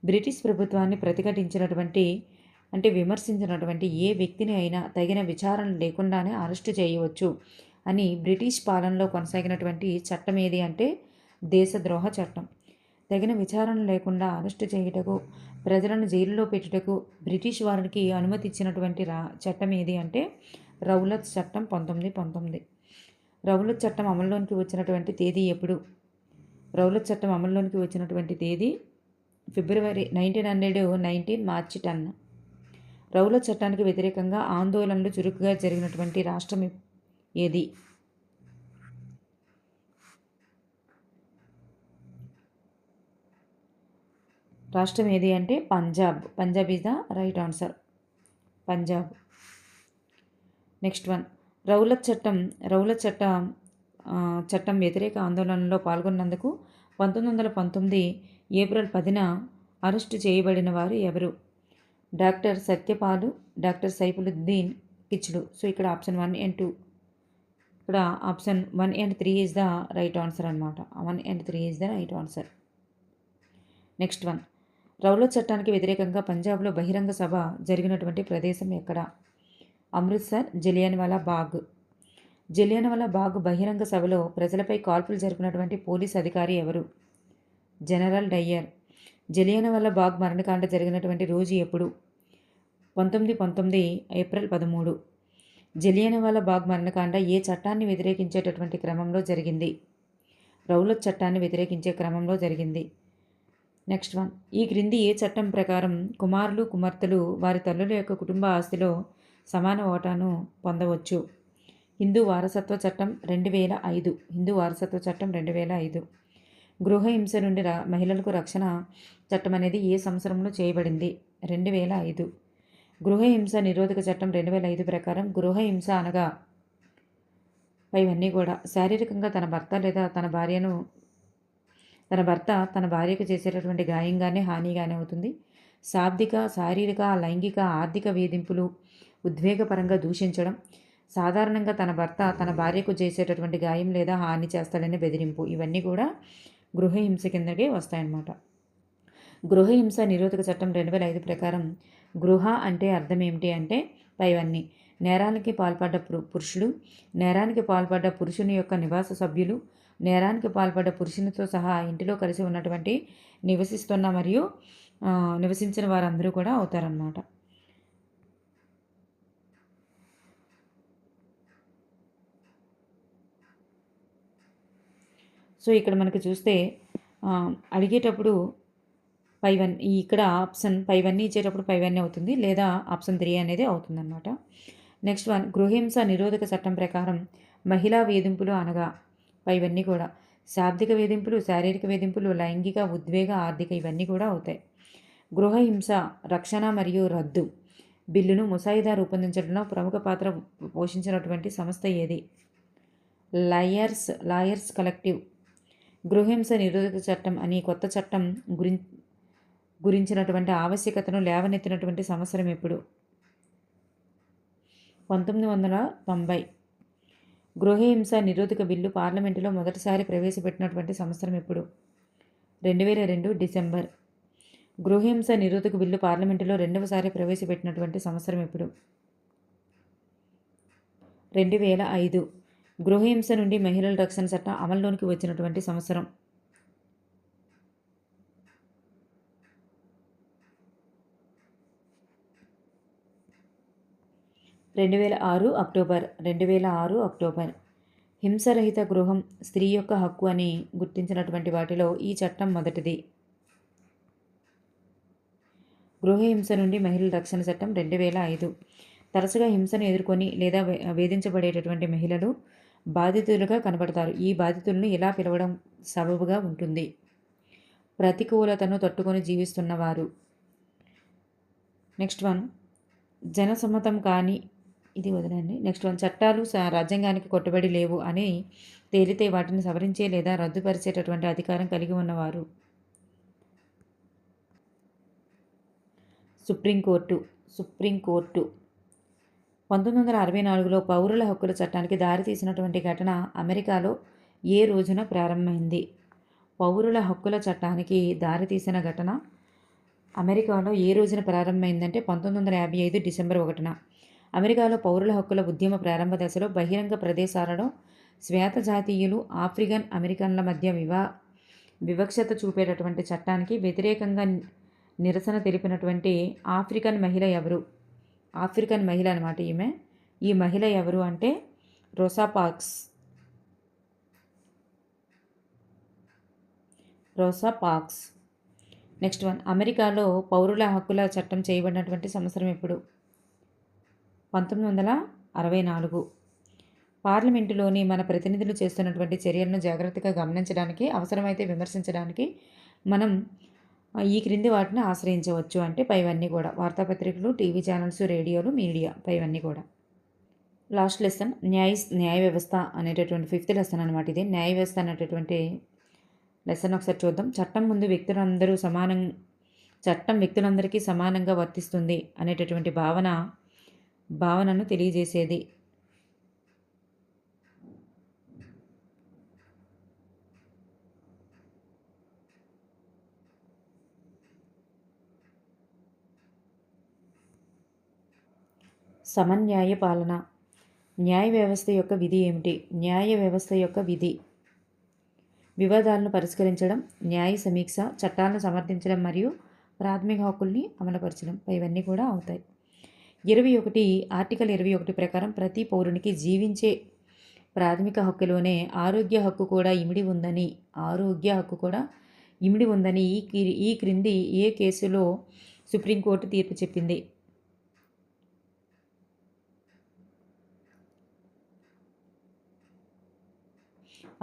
బ్రిటిష్ ప్రభుత్వాన్ని ప్రతిఘటించినటువంటి అంటే విమర్శించినటువంటి ఏ వ్యక్తిని అయినా తగిన విచారణ లేకుండానే అరెస్టు చేయవచ్చు అని బ్రిటిష్ పాలనలో కొనసాగినటువంటి చట్టం ఏది అంటే దేశద్రోహ చట్టం. తగిన విచారణ లేకుండా అరెస్టు చేయుటకు, ప్రజలను జైలులో పెట్టుటకు బ్రిటిష్ వారికి అనుమతి ఇచ్చినటువంటి చట్టం ఏది అంటే రౌలత్ చట్టం 1919. రౌలత్ చట్టం అమల్లోనికి వచ్చినటువంటి తేదీ ఎప్పుడు? రౌలత్ చట్టం అమల్లోనికి వచ్చినటువంటి తేదీ ఫిబ్రవరి 1919, మార్చి 10. రౌలత్ చట్టానికి వ్యతిరేకంగా ఆందోళనలు చురుకుగా జరిగినటువంటి రాష్ట్రం ఏది? రాష్ట్రం ఏది అంటే Punjab is the right answer. Punjab. Next one, Rowlatt చట్టం వ్యతిరేక ఆందోళనలో పాల్గొన్నందుకు 1919 ఏప్రిల్ 10న అరెస్టు చేయబడిన వారు ఎవరు? Doctor Satyapal, doctor Saifuddin Kitchlew. So ఇక్కడ ఆప్షన్ 1 and 2, ఇక్కడ option 1 and 3 is the right answer అనమాట. 1 and 3 is the right answer. Next one, Rowlatt చట్టానికి వ్యతిరేకంగా పంజాబ్లో బహిరంగ సభ జరిగినటువంటి ప్రదేశం ఎక్కడ? అమృత్సర్, జలియన్వాలా బాగ్ బహిరంగ సభలో ప్రజలపై కాల్పులు జరిపినటువంటి పోలీస్ అధికారి ఎవరు? General Dyer. జలియన్వాలా బాగ్ మరణకాండ జరిగినటువంటి రోజు ఎప్పుడు? 1919 ఏప్రిల్ 13. జలియనవాలా బాగ్ మరణకాండ ఏ చట్టాన్ని వ్యతిరేకించేటటువంటి క్రమంలో జరిగింది? రౌలత్ చట్టాన్ని వ్యతిరేకించే క్రమంలో జరిగింది. నెక్స్ట్ వన్, ఈ క్రింది ఏ చట్టం ప్రకారం కుమారులు కుమార్తెలు వారి తల్లుల యొక్క కుటుంబ ఆస్తిలో సమాన ఓటాను పొందవచ్చు? హిందూ వారసత్వ చట్టం 2005. హిందూ వారసత్వ చట్టం 2005. గృహహింస నుండి మహిళలకు రక్షణ చట్టం అనేది ఏ సంవత్సరంలో చేయబడింది? 2005. గృహహింస నిరోధక చట్టం 2005 ప్రకారం గృహహింస అనగా ఇవన్నీ కూడా శారీరకంగా తన భర్త లేదా తన భార్యకు చేసేటటువంటి గాయంగానే హానిగానే అవుతుంది. శాబ్దిక, శారీరక, లైంగిక, ఆర్థిక వేధింపులు, ఉద్వేగపరంగా దూషించడం, సాధారణంగా తన భర్త తన భార్యకు చేసేటటువంటి గాయం లేదా హాని చేస్తాడనే బెదిరింపు, ఇవన్నీ కూడా గృహహింస కిందకే వస్తాయన్నమాట. గృహహింస నిరోధక చట్టం 2005 ప్రకారం గృహ అంటే అర్థం ఏమిటి అంటే పైవన్నీ: నేరానికి పాల్పడ్డ పురుషుడు, నేరానికి పాల్పడ్డ పురుషుని యొక్క నివాస సభ్యులు, నేరానికి పాల్పడ్డ పురుషునితో సహా ఇంటిలో కలిసి ఉన్నటువంటి నివసిస్తున్న మరియు నివసించిన వారందరూ కూడా అవుతారన్నమాట. సో ఇక్కడ మనకు చూస్తే అడిగేటప్పుడు ఇక్కడ ఆప్షన్ పైవన్నీ ఇచ్చేటప్పుడు పైవన్నీ అవుతుంది, లేదా ఆప్షన్ 3 అనేది అవుతుందన్నమాట. నెక్స్ట్ వన్, గృహహింస నిరోధక చట్టం ప్రకారం మహిళా వేధింపులు అనగా ఇవన్నీ కూడా శాబ్దిక వేధింపులు, శారీరక వేధింపులు, లైంగిక, ఉద్వేగ, ఆర్థిక, ఇవన్నీ కూడా అవుతాయి. గృహహింస రక్షణ మరియు రద్దు బిల్లును ముసాయిదా రూపొందించడంలో ప్రముఖ పాత్ర పోషించినటువంటి సంస్థ ఏది? Lawyers collective. గృహహింస నిరోధక చట్టం అని కొత్త చట్టం గురించినటువంటి ఆవశ్యకతను లేవనెత్తినటువంటి సంవత్సరం ఎప్పుడు? 1990. గృహహింస నిరోధక బిల్లు పార్లమెంటులో మొదటిసారి ప్రవేశపెట్టినటువంటి సంవత్సరం ఎప్పుడు? 2002 డిసెంబర్. గృహహింస నిరోధక బిల్లు పార్లమెంటులో రెండవసారి ప్రవేశపెట్టినటువంటి సంవత్సరం ఎప్పుడు? 2005. గృహహింస నుండి మహిళల రక్షణ చట్టం అమల్లోనికి వచ్చినటువంటి సంవత్సరం? 2006 అక్టోబర్. 2006 అక్టోబర్. హింసరహిత గృహం స్త్రీ యొక్క హక్కు అని గుర్తించినటువంటి వాటిలో ఈ చట్టం మొదటిది. గృహహింస నుండి మహిళల రక్షణ చట్టం 2005. తరచుగా హింసను ఎదుర్కొని లేదా వేధించబడేటటువంటి మహిళలు బాధితులుగా కనబడతారు. ఈ బాధితులను ఇలా పిలవడం సబబుగా ఉంటుంది: ప్రతికూలతను తట్టుకొని జీవిస్తున్నవారు. నెక్స్ట్ వన్, జనసమ్మతం కాని, ఇది వదలండి. నెక్స్ట్ వన్, చట్టాలు రాజ్యాంగానికి కట్టుబడి లేవు అని తేలితే వాటిని సవరించే లేదా రద్దుపరిచేటటువంటి అధికారం కలిగి ఉన్నవారు. సుప్రీంకోర్టు. 1964లో పౌరుల హక్కుల చట్టానికి దారితీసినటువంటి ఘటన అమెరికాలో ఏ రోజున ప్రారంభమైంది? పౌరుల హక్కుల చట్టానికి దారితీసిన ఘటన అమెరికాలో ఏ రోజున ప్రారంభమైందంటే 1955 డిసెంబర్ 1న. అమెరికాలో పౌరుల హక్కుల ఉద్యమ ప్రారంభ దశలో బహిరంగ ప్రదేశాలలో శ్వేత జాతీయులు, ఆఫ్రికన్ అమెరికన్ల మధ్య వివక్షత చూపేటటువంటి చట్టానికి వ్యతిరేకంగా నిరసన తెలిపినటువంటి ఆఫ్రికన్ మహిళ ఎవరు? ఆఫ్రికన్ మహిళ అనమాట ఈమె. ఈ మహిళ ఎవరు అంటే రోసా పార్క్స్. నెక్స్ట్ వన్, అమెరికాలో పౌరుల హక్కుల చట్టం చేయబడినటువంటి సంవత్సరం ఎప్పుడు? 1964. పార్లమెంటులోని మన ప్రతినిధులు చేస్తున్నటువంటి చర్యలను జాగ్రత్తగా గమనించడానికి, అవసరమైతే విమర్శించడానికి మనం ఈ క్రింది వాటిని ఆశ్రయించవచ్చు అంటే పైవన్నీ కూడా వార్తాపత్రికలు, టీవీ ఛానల్స్, రేడియోలు, మీడియా, పైవన్నీ కూడా. లాస్ట్ లెసన్ న్యాయ వ్యవస్థ అనేటటువంటి 5th లెసన్ అనమాట. ఇది న్యాయ వ్యవస్థ అనేటటువంటి లెసన్ ఒకసారి చూద్దాం. చట్టం వ్యక్తులందరికీ సమానంగా వర్తిస్తుంది అనేటటువంటి భావనను తెలియజేసేది. సమన్యాయ పాలన. న్యాయ వ్యవస్థ యొక్క విధి ఏమిటి? న్యాయ వ్యవస్థ యొక్క విధి వివాదాలను పరిష్కరించడం, న్యాయ సమీక్ష, చట్టాలను సమర్థించడం మరియు ప్రాథమిక హక్కుల్ని అమలుపరచడం, ఇవన్నీ కూడా అవుతాయి. 21 ఆర్టికల్ 21 ప్రకారం ప్రతి పౌరునికి జీవించే ప్రాథమిక హక్కులోనే ఆరోగ్య హక్కు కూడా ఇమిడి ఉందని ఈ క్రింది ఏ కేసులో సుప్రీంకోర్టు తీర్పు చెప్పింది?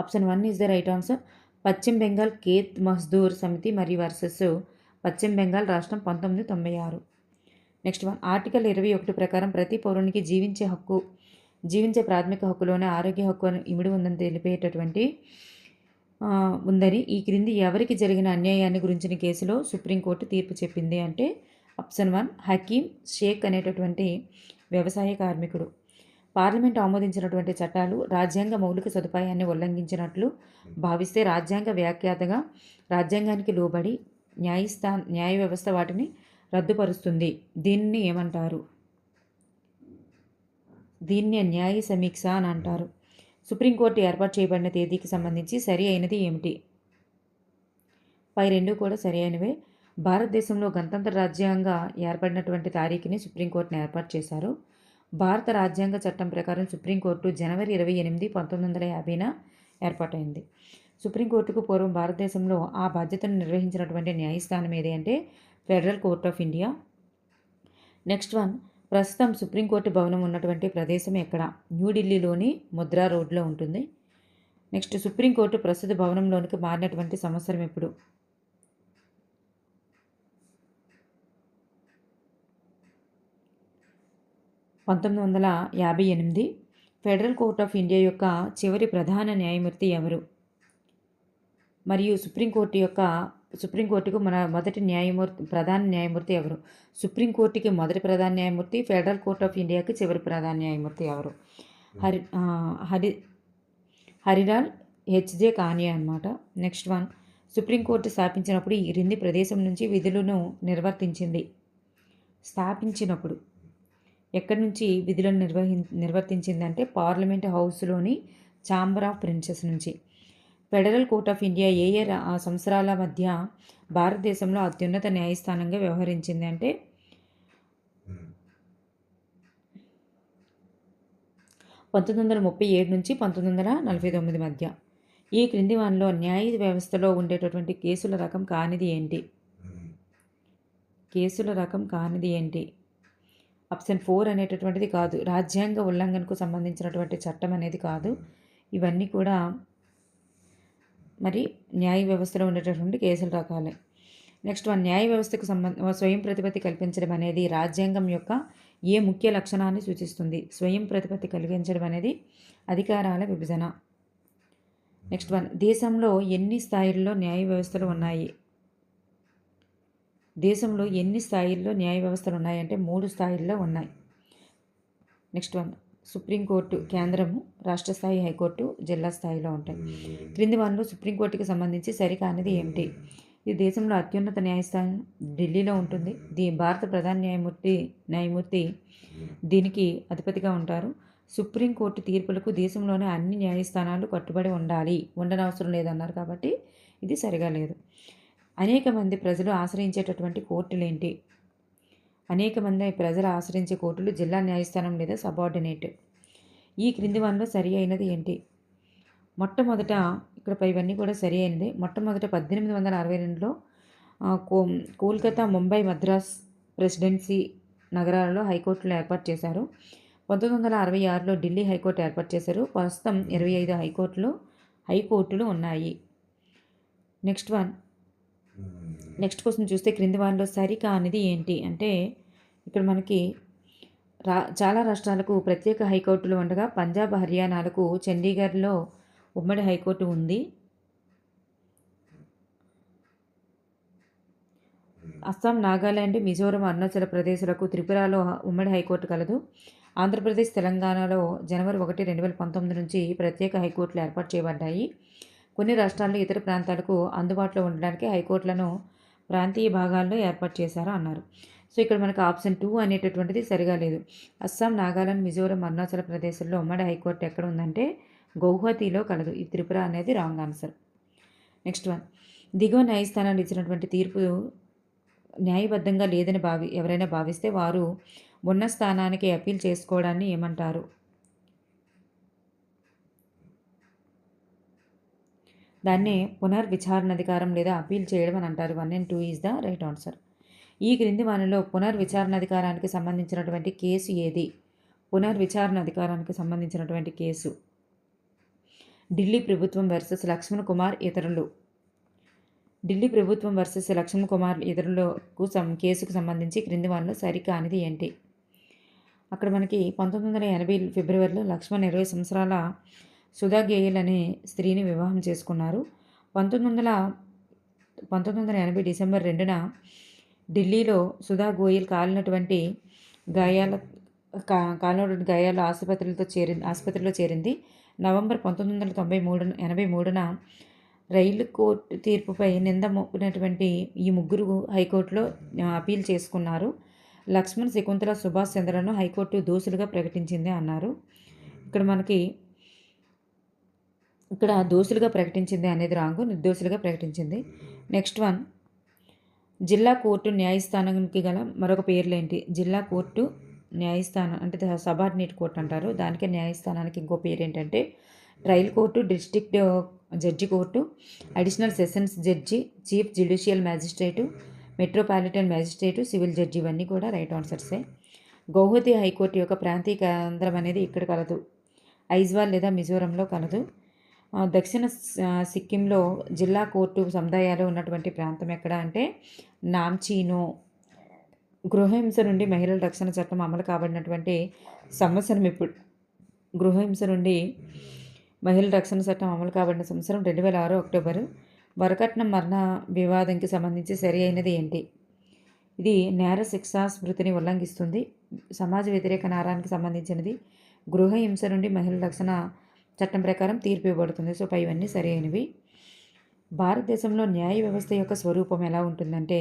Option 1 is the right answer. పశ్చిమ బెంగాల్ ఖేత్ మజ్దూర్ సమితి మరియు వర్సెస్ పశ్చిమ బెంగాల్ రాష్ట్రం 1996. నెక్స్ట్ వన్, ఆర్టికల్ 21 ప్రకారం ప్రతి పౌరునికి జీవించే ప్రాథమిక హక్కులోనే ఆరోగ్య హక్కు ఇమిడి ఉందని తెలిపేటటువంటి ఉందని ఈ క్రింది ఎవరికి జరిగిన అన్యాయాన్ని గురించిన కేసులో సుప్రీంకోర్టు తీర్పు చెప్పింది అంటే ఆప్షన్ 1 హకీం షేక్ అనేటటువంటి వ్యవసాయ కార్మికుడు. పార్లమెంట్ ఆమోదించినటువంటి చట్టాలు రాజ్యాంగ మౌలిక సదుపాయాన్ని ఉల్లంఘించినట్లు భావిస్తే రాజ్యాంగ వ్యాఖ్యాతగా రాజ్యాంగానికి లోబడి న్యాయ వ్యవస్థ వాటిని రద్దుపరుస్తుంది. దీన్ని ఏమంటారు? దీన్ని న్యాయ సమీక్ష అని అంటారు. సుప్రీంకోర్టు ఏర్పాటు చేయబడిన తేదీకి సంబంధించి సరి అయినది ఏమిటి? పై రెండు కూడా సరి అయినవే. భారతదేశంలో గణతంత్ర రాజ్యాంగంగా ఏర్పడినటువంటి తారీఖుని సుప్రీంకోర్టును ఏర్పాటు చేశారు. భారత రాజ్యాంగ చట్టం ప్రకారం సుప్రీంకోర్టు జనవరి 28, 1950న ఏర్పాటైంది. సుప్రీంకోర్టుకు పూర్వం భారతదేశంలో ఆ బాధ్యతను నిర్వహించినటువంటి న్యాయస్థానం ఏది అంటే federal court of India. Next one, ప్రస్తుతం సుప్రీంకోర్టు భవనం ఉన్నటువంటి ప్రదేశం ఎక్కడ? న్యూఢిల్లీలోని ముద్రా రోడ్లో ఉంటుంది. నెక్స్ట్, సుప్రీంకోర్టు ప్రస్తుత భవనంలోనికి మారినటువంటి సంవత్సరం ఎప్పుడు? (1958). ఫెడరల్ కోర్ట్ ఆఫ్ ఇండియా యొక్క చివరి ప్రధాన న్యాయమూర్తి ఎవరు? మరియు సుప్రీంకోర్టుకు మొదటి ప్రధాన న్యాయమూర్తి ఎవరు? సుప్రీంకోర్టుకి మొదటి ప్రధాన న్యాయమూర్తి, ఫెడరల్ కోర్ట్ ఆఫ్ ఇండియాకి చివరి ప్రధాన న్యాయమూర్తి ఎవరు? హరిలాల్ హెచ్జే కానియా అనమాట. నెక్స్ట్ వన్, సుప్రీంకోర్టు స్థాపించినప్పుడు ఈ క్రింది ప్రదేశం నుంచి విధులను స్థాపించినప్పుడు ఎక్కడి నుంచి విధులను నిర్వర్తించిందంటే పార్లమెంట్ హౌస్లోని ఛాంబర్ ఆఫ్ ప్రిన్సెస్ నుంచి. ఫెడరల్ కోర్ట్ ఆఫ్ ఇండియా ఏ సంవత్సరాల మధ్య భారతదేశంలో అత్యున్నత న్యాయస్థానంగా వ్యవహరించింది అంటే 1937 నుంచి 1949 మధ్య. ఈ క్రింది వానిలో న్యాయ వ్యవస్థలో ఉండేటటువంటి కేసుల రకం కానిది ఏంటి? ఆప్షన్ 4 అనేటటువంటిది కాదు. రాజ్యాంగ ఉల్లంఘనకు సంబంధించినటువంటి చట్టం అనేది కాదు. ఇవన్నీ కూడా మరి న్యాయ వ్యవస్థలో ఉండేటటువంటి కేసుల రకాలే. నెక్స్ట్ వన్, న్యాయ వ్యవస్థకు స్వయం ప్రతిపత్తి కల్పించడం అనేది రాజ్యాంగం యొక్క ఏ ముఖ్య లక్షణాన్ని సూచిస్తుంది? స్వయం ప్రతిపత్తి కల్పించడం అనేది అధికారాల విభజన. నెక్స్ట్ వన్, దేశంలో ఎన్ని స్థాయిల్లో న్యాయ వ్యవస్థలు ఉన్నాయి? దేశంలో ఎన్ని స్థాయిల్లో న్యాయ వ్యవస్థలు ఉన్నాయంటే 3 స్థాయిల్లో ఉన్నాయి. నెక్స్ట్ వన్, సుప్రీంకోర్టు కేంద్రము, రాష్ట్ర స్థాయి హైకోర్టు, జిల్లా స్థాయిలో ఉంటాయి. క్రింది వానిలో సుప్రీంకోర్టుకి సంబంధించి సరికానిది ఏమిటి? ఇది దేశంలో అత్యున్నత న్యాయస్థానం ఢిల్లీలో ఉంటుంది. భారత ప్రధాన న్యాయమూర్తి దీనికి అధిపతిగా ఉంటారు. సుప్రీంకోర్టు తీర్పులకు దేశంలోనే అన్ని న్యాయస్థానాలు కట్టుబడి ఉండనవసరం లేదన్నారు కాబట్టి ఇది సరిగా లేదు. అనేక మంది ప్రజలు ఆశ్రయించేటటువంటి కోర్టులు ఏంటి? అనేక మంది ప్రజలు ఆశ్రయించే కోర్టులు జిల్లా న్యాయస్థానం లేదా సబార్డినేట్. ఈ క్రింది వానిలో సరి అయినది ఏంటి? మొట్టమొదట ఇక్కడ ఇవన్నీ కూడా సరి అయినది. మొట్టమొదట 1862లో కోల్కతా, ముంబై, మద్రాస్ ప్రెసిడెన్సీ నగరాలలో హైకోర్టులు ఏర్పాటు చేశారు. 1966లో ఢిల్లీ హైకోర్టు ఏర్పాటు చేశారు. ప్రస్తుతం 25 హైకోర్టులు ఉన్నాయి. నెక్స్ట్ క్వశ్చన్ చూస్తే క్రింది వారిలో సరి కానిది ఏంటి అంటే ఇక్కడ మనకి చాలా రాష్ట్రాలకు ప్రత్యేక హైకోర్టులు ఉండగా పంజాబ్, హర్యానాలకు చండీగఢ్లో ఉమ్మడి హైకోర్టు ఉంది. అస్సాం, నాగాలాండ్, మిజోరం, అరుణాచల్ ప్రదేశ్లకు త్రిపురలో ఉమ్మడి హైకోర్టు కలదు. ఆంధ్రప్రదేశ్, తెలంగాణలో జనవరి 1, 2019 నుంచి ప్రత్యేక హైకోర్టులు ఏర్పాటు చేయబడ్డాయి. కొన్ని రాష్ట్రాల్లో ఇతర ప్రాంతాలకు అందుబాటులో ఉండడానికి హైకోర్టులను ప్రాంతీయ భాగాల్లో ఏర్పాటు చేశారు అన్నారు. సో ఇక్కడ మనకు ఆప్షన్ 2 అనేటటువంటిది సరిగా లేదు. అస్సాం, నాగాలాండ్, మిజోరం, అరుణాచల్ ప్రదేశ్లో ఉమ్మడి హైకోర్టు ఎక్కడ ఉందంటే గౌహతిలో కలదు. ఈ త్రిపుర అనేది రాంగ్ ఆన్సర్. నెక్స్ట్ వన్, దిగువ న్యాయస్థానాలు ఇచ్చినటువంటి తీర్పు న్యాయబద్ధంగా లేదని ఎవరైనా భావిస్తే వారు ఉన్న స్థానానికి అప్పీల్ చేసుకోవడాన్ని ఏమంటారు? దాన్నే పునర్విచారణాధికారం లేదా అప్పీల్ చేయడం అని అంటారు. 1 and 2 is the right answer. ఈ క్రింది వానిలో పునర్విచారణాధికారానికి సంబంధించినటువంటి కేసు ఏది? పునర్విచారణాధికారానికి సంబంధించినటువంటి కేసు ఢిల్లీ ప్రభుత్వం వర్సెస్ లక్ష్మణ్ కుమార్ ఇతరులు. ఢిల్లీ ప్రభుత్వం వర్సెస్ లక్ష్మణ్ కుమార్ ఇతరులకు కేసుకు సంబంధించి క్రింది వానిలో సరికానిది ఏంటి? అక్కడ మనకి 1980 ఫిబ్రవరిలో లక్ష్మణ్ 20 సంవత్సరాల సుధా గోయల్ అనే స్త్రీని వివాహం చేసుకున్నారు. 1980 డిసెంబర్ 2న ఢిల్లీలో సుధా గోయల్ కాలినటువంటి గాయాల ఆసుపత్రిలో చేరింది. నవంబర్ 1983న రైలు కోర్టు తీర్పుపై నింద మోపినటువంటి ఈ ముగ్గురు హైకోర్టులో అప్పీల్ చేసుకున్నారు. లక్ష్మణ్, శకుంతల, సుభాష్ చంద్రను హైకోర్టు దోషులుగా ప్రకటించింది అన్నారు. ఇక్కడ దోషులుగా ప్రకటించింది అనేది రాంగు, నిర్దోషులుగా ప్రకటించింది. నెక్స్ట్ వన్, జిల్లా కోర్టు న్యాయస్థానానికి గల మరొక పేర్లేంటి? జిల్లా కోర్టు న్యాయస్థానం అంటే సబార్డినేట్ కోర్టు అంటారు. దానికే న్యాయస్థానానికి ఇంకో పేరు ఏంటంటే trial court, district judge court, additional sessions judge, chief judicial magistrate, metropolitan magistrate, civil judge ఇవన్నీ కూడా రైట్ ఆన్సర్సే. గౌహతి హైకోర్టు యొక్క ప్రాంతీయ కేంద్రం అనేది ఇక్కడ కలదు. ఐజ్వాల్ లేదా మిజోరంలో కలదు. దక్షిణ సిక్కింలో జిల్లా కోర్టు సముదాయాలు ఉన్నటువంటి ప్రాంతం ఎక్కడ అంటే నామ్చీనో. గృహహింస నుండి మహిళల రక్షణ చట్టం అమలు కాబడినటువంటి సంవత్సరం ఇప్పుడు. గృహహింస నుండి మహిళల రక్షణ చట్టం అమలు కాబడిన సంవత్సరం 2006 అక్టోబరు. వరకట్నం మరణ వివాదంకి సంబంధించి సరి అయినది ఏంటి? ఇది నేర శిక్షా స్మృతిని ఉల్లంఘిస్తుంది. సమాజ వ్యతిరేక నేరానికి సంబంధించినది. గృహహింస నుండి మహిళల రక్షణ చట్టం ప్రకారం తీర్పు ఇవ్వబడుతుంది. సో ఇవన్నీ సరి అయినవి. భారతదేశంలో న్యాయ వ్యవస్థ యొక్క స్వరూపం ఎలా ఉంటుందంటే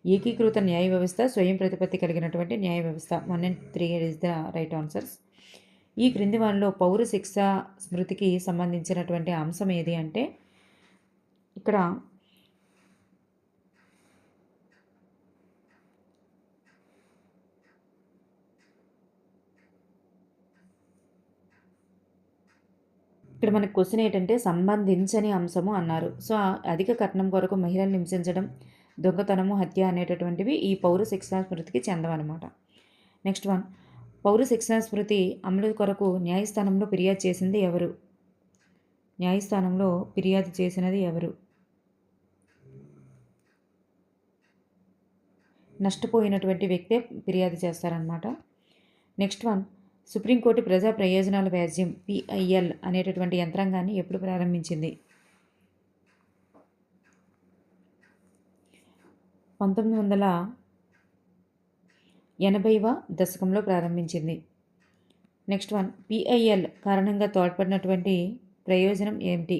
ఏకీకృత న్యాయ వ్యవస్థ, స్వయం ప్రతిపత్తి కలిగినటువంటి న్యాయ వ్యవస్థ. 1 and 3 is the right answers. ఈ క్రింది వారిలో పౌర శిక్షా స్మృతికి సంబంధించినటువంటి అంశం ఏది అంటే ఇక్కడ మనకు క్వశ్చన్ ఏంటంటే సంబంధించని అంశము అన్నారు. సో అధిక కట్నం కొరకు మహిళలను హింసించడం, దొంగతనము, హత్య అనేటటువంటివి ఈ పౌర శిక్షా స్మృతికి చెందవన్నమాట. నెక్స్ట్ వన్, పౌర శిక్షా స్మృతి అమలు కొరకు న్యాయస్థానంలో ఫిర్యాదు చేసింది ఎవరు? న్యాయస్థానంలో ఫిర్యాదు చేసినది ఎవరు? నష్టపోయినటువంటి వ్యక్తే ఫిర్యాదు చేస్తారనమాట. నెక్స్ట్ వన్, సుప్రీంకోర్టు ప్రజా ప్రయోజనాల వ్యాజ్యం PIL అనేటటువంటి యంత్రాంగాన్ని ఎప్పుడు ప్రారంభించింది? 1980వ దశకంలో ప్రారంభించింది. నెక్స్ట్ వన్, PIL కారణంగా తోడ్పడినటువంటి ప్రయోజనం ఏమిటి?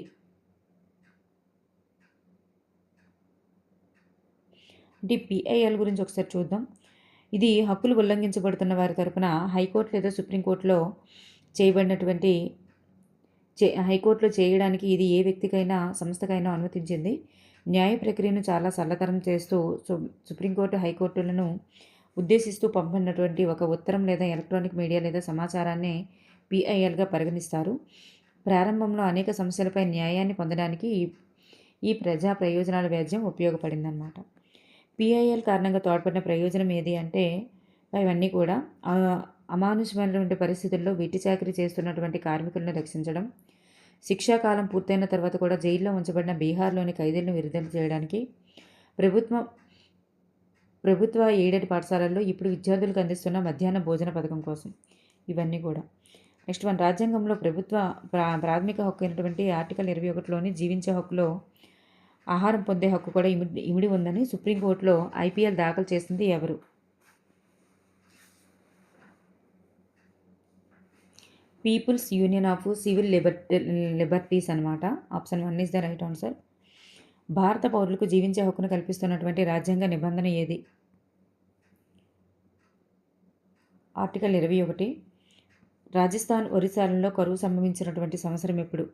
అంటే PIL గురించి ఒకసారి చూద్దాం. ఇది హక్కులు ఉల్లంఘించబడుతున్న వారి తరపున హైకోర్టు లేదా సుప్రీంకోర్టులో చేయబడినటువంటి హైకోర్టులో చేయడానికి ఇది ఏ వ్యక్తికైనా సంస్థకైనా అనుమతించింది. న్యాయ ప్రక్రియను చాలా సరళతరం చేస్తూ సుప్రీంకోర్టు హైకోర్టులను ఉద్దేశిస్తూ పంపినటువంటి ఒక ఉత్తరం లేదా ఎలక్ట్రానిక్ మీడియా లేదా సమాచారాన్ని PILగా పరిగణిస్తారు. ప్రారంభంలో అనేక సమస్యలపై న్యాయాన్ని పొందడానికి ఈ ప్రజా ప్రయోజనాల వ్యాజ్యం ఉపయోగపడిందన్నమాట. PIL కారణంగా తోడ్పడిన ప్రయోజనం ఏది అంటే ఇవన్నీ కూడా అమానుషమైనటువంటి పరిస్థితుల్లో వెట్టి చాకరీ చేస్తున్నటువంటి కార్మికులను రక్షించడం, శిక్షాకాలం పూర్తయిన తర్వాత కూడా జైల్లో ఉంచబడిన బీహార్లోని ఖైదీలను విడుదల చేయడానికి, ప్రభుత్వ ఎయిడెడ్ పాఠశాలల్లో ఇప్పుడు విద్యార్థులకు అందిస్తున్న మధ్యాహ్న భోజన పథకం కోసం. ఇవన్నీ కూడా. నెక్స్ట్ వన్, రాజ్యాంగంలో ప్రభుత్వ ప్రాథమిక హక్కు అయినటువంటి ఆర్టికల్ 21లోని జీవించే హక్కులో ఆహారం పొందే హక్కు కూడా ఇమిడి ఉందని సుప్రీంకోర్టులో IPL దాఖలు చేసింది ఎవరు? People's Union of Civil Liberties అనమాట. Option 1 is the right answer. భారత పౌరులకు జీవించే హక్కును కల్పిస్తున్నటువంటి రాజ్యాంగ నిబంధన ఏది? ఆర్టికల్ 21. రాజస్థాన్, ఒరిస్సాలలో కరువు సంభవించినటువంటి సంవత్సరం ఎప్పుడు?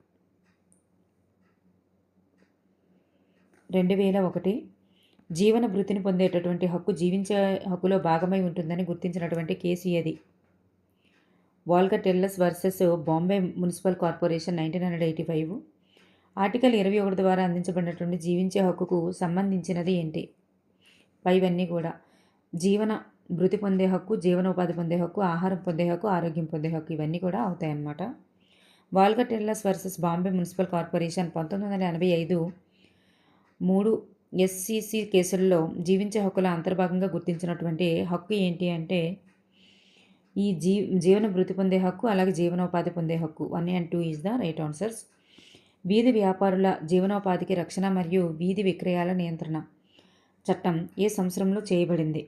2001. జీవన భృతిని పొందేటటువంటి హక్కు జీవించే హక్కులో భాగమై ఉంటుందని గుర్తించినటువంటి కేసు ఏది? Olga Tellis versus Bombay municipal corporation 1985. Article 21 ద్వారా అందించబడినటువంటి జీవించే హక్కుకు సంబంధించినది ఏంటి? పైవన్నీ కూడా జీవన భృతి పొందే హక్కు, జీవనోపాధి పొందే హక్కు, ఆహారం పొందే హక్కు, ఆరోగ్యం పొందే హక్కు, ఇవన్నీ కూడా అవుతాయన్నమాట. Olga Tellis versus Bombay municipal corporation 1985 3 SCC కేసుల్లో జీవించే హక్కుల అంతర్భాగంగా గుర్తించినటువంటి హక్కు ఏంటి అంటే ఈ జీవన భృతి పొందే హక్కు, అలాగే జీవనోపాధి పొందే హక్కు. 1 and 2 is the right answers. వీధి వ్యాపారుల జీవనోపాధికి రక్షణ మరియు వీధి విక్రయాల నియంత్రణ చట్టం ఏ సంవత్సరంలో చేయబడింది?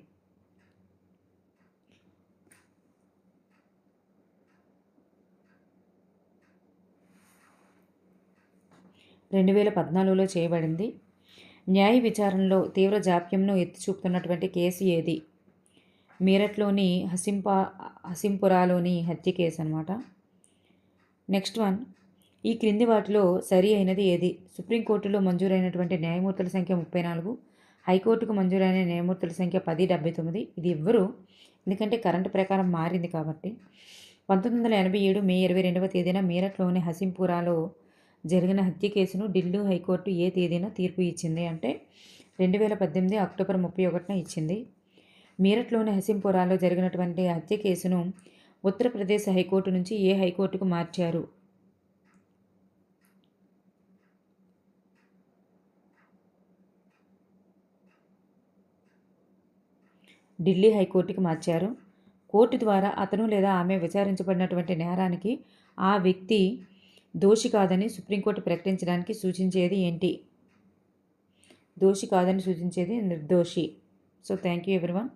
2014లో చేయబడింది. న్యాయ విచారణలో తీవ్ర జాప్యంను ఎత్తి చూపుతున్నటువంటి కేసు ఏది? మీరట్లోని హసింపురాలోని హత్య కేసు అనమాట. నెక్స్ట్ వన్, ఈ క్రింది వాటిలో సరి అయినది ఏది? సుప్రీంకోర్టులో మంజూరైనటువంటి న్యాయమూర్తుల సంఖ్య 34, హైకోర్టుకు మంజూరైన న్యాయమూర్తుల సంఖ్య 1079. ఇది ఇవ్వరు, ఎందుకంటే కరెంటు ప్రకారం మారింది కాబట్టి. 1987 మే 22వ తేదీన మీరట్లోని హసింపురాలో జరిగిన హత్య కేసును ఢిల్లీ హైకోర్టు ఏ తేదీన తీర్పు ఇచ్చింది అంటే 2018 అక్టోబర్ 31న ఇచ్చింది. మీరట్లోని హసింపురాలో జరిగినటువంటి హత్య కేసును ఉత్తరప్రదేశ్ హైకోర్టు నుంచి ఏ హైకోర్టుకు మార్చారు? ఢిల్లీ హైకోర్టుకి మార్చారు. కోర్టు ద్వారా అతను లేదా ఆమె విచారించబడినటువంటి నేరానికి ఆ వ్యక్తి దోషి కాదని సుప్రీంకోర్టు ప్రకటించడానికి సూచించేది ఏంటి? దోషి కాదని సూచించేది నిర్దోషి. So thank you everyone.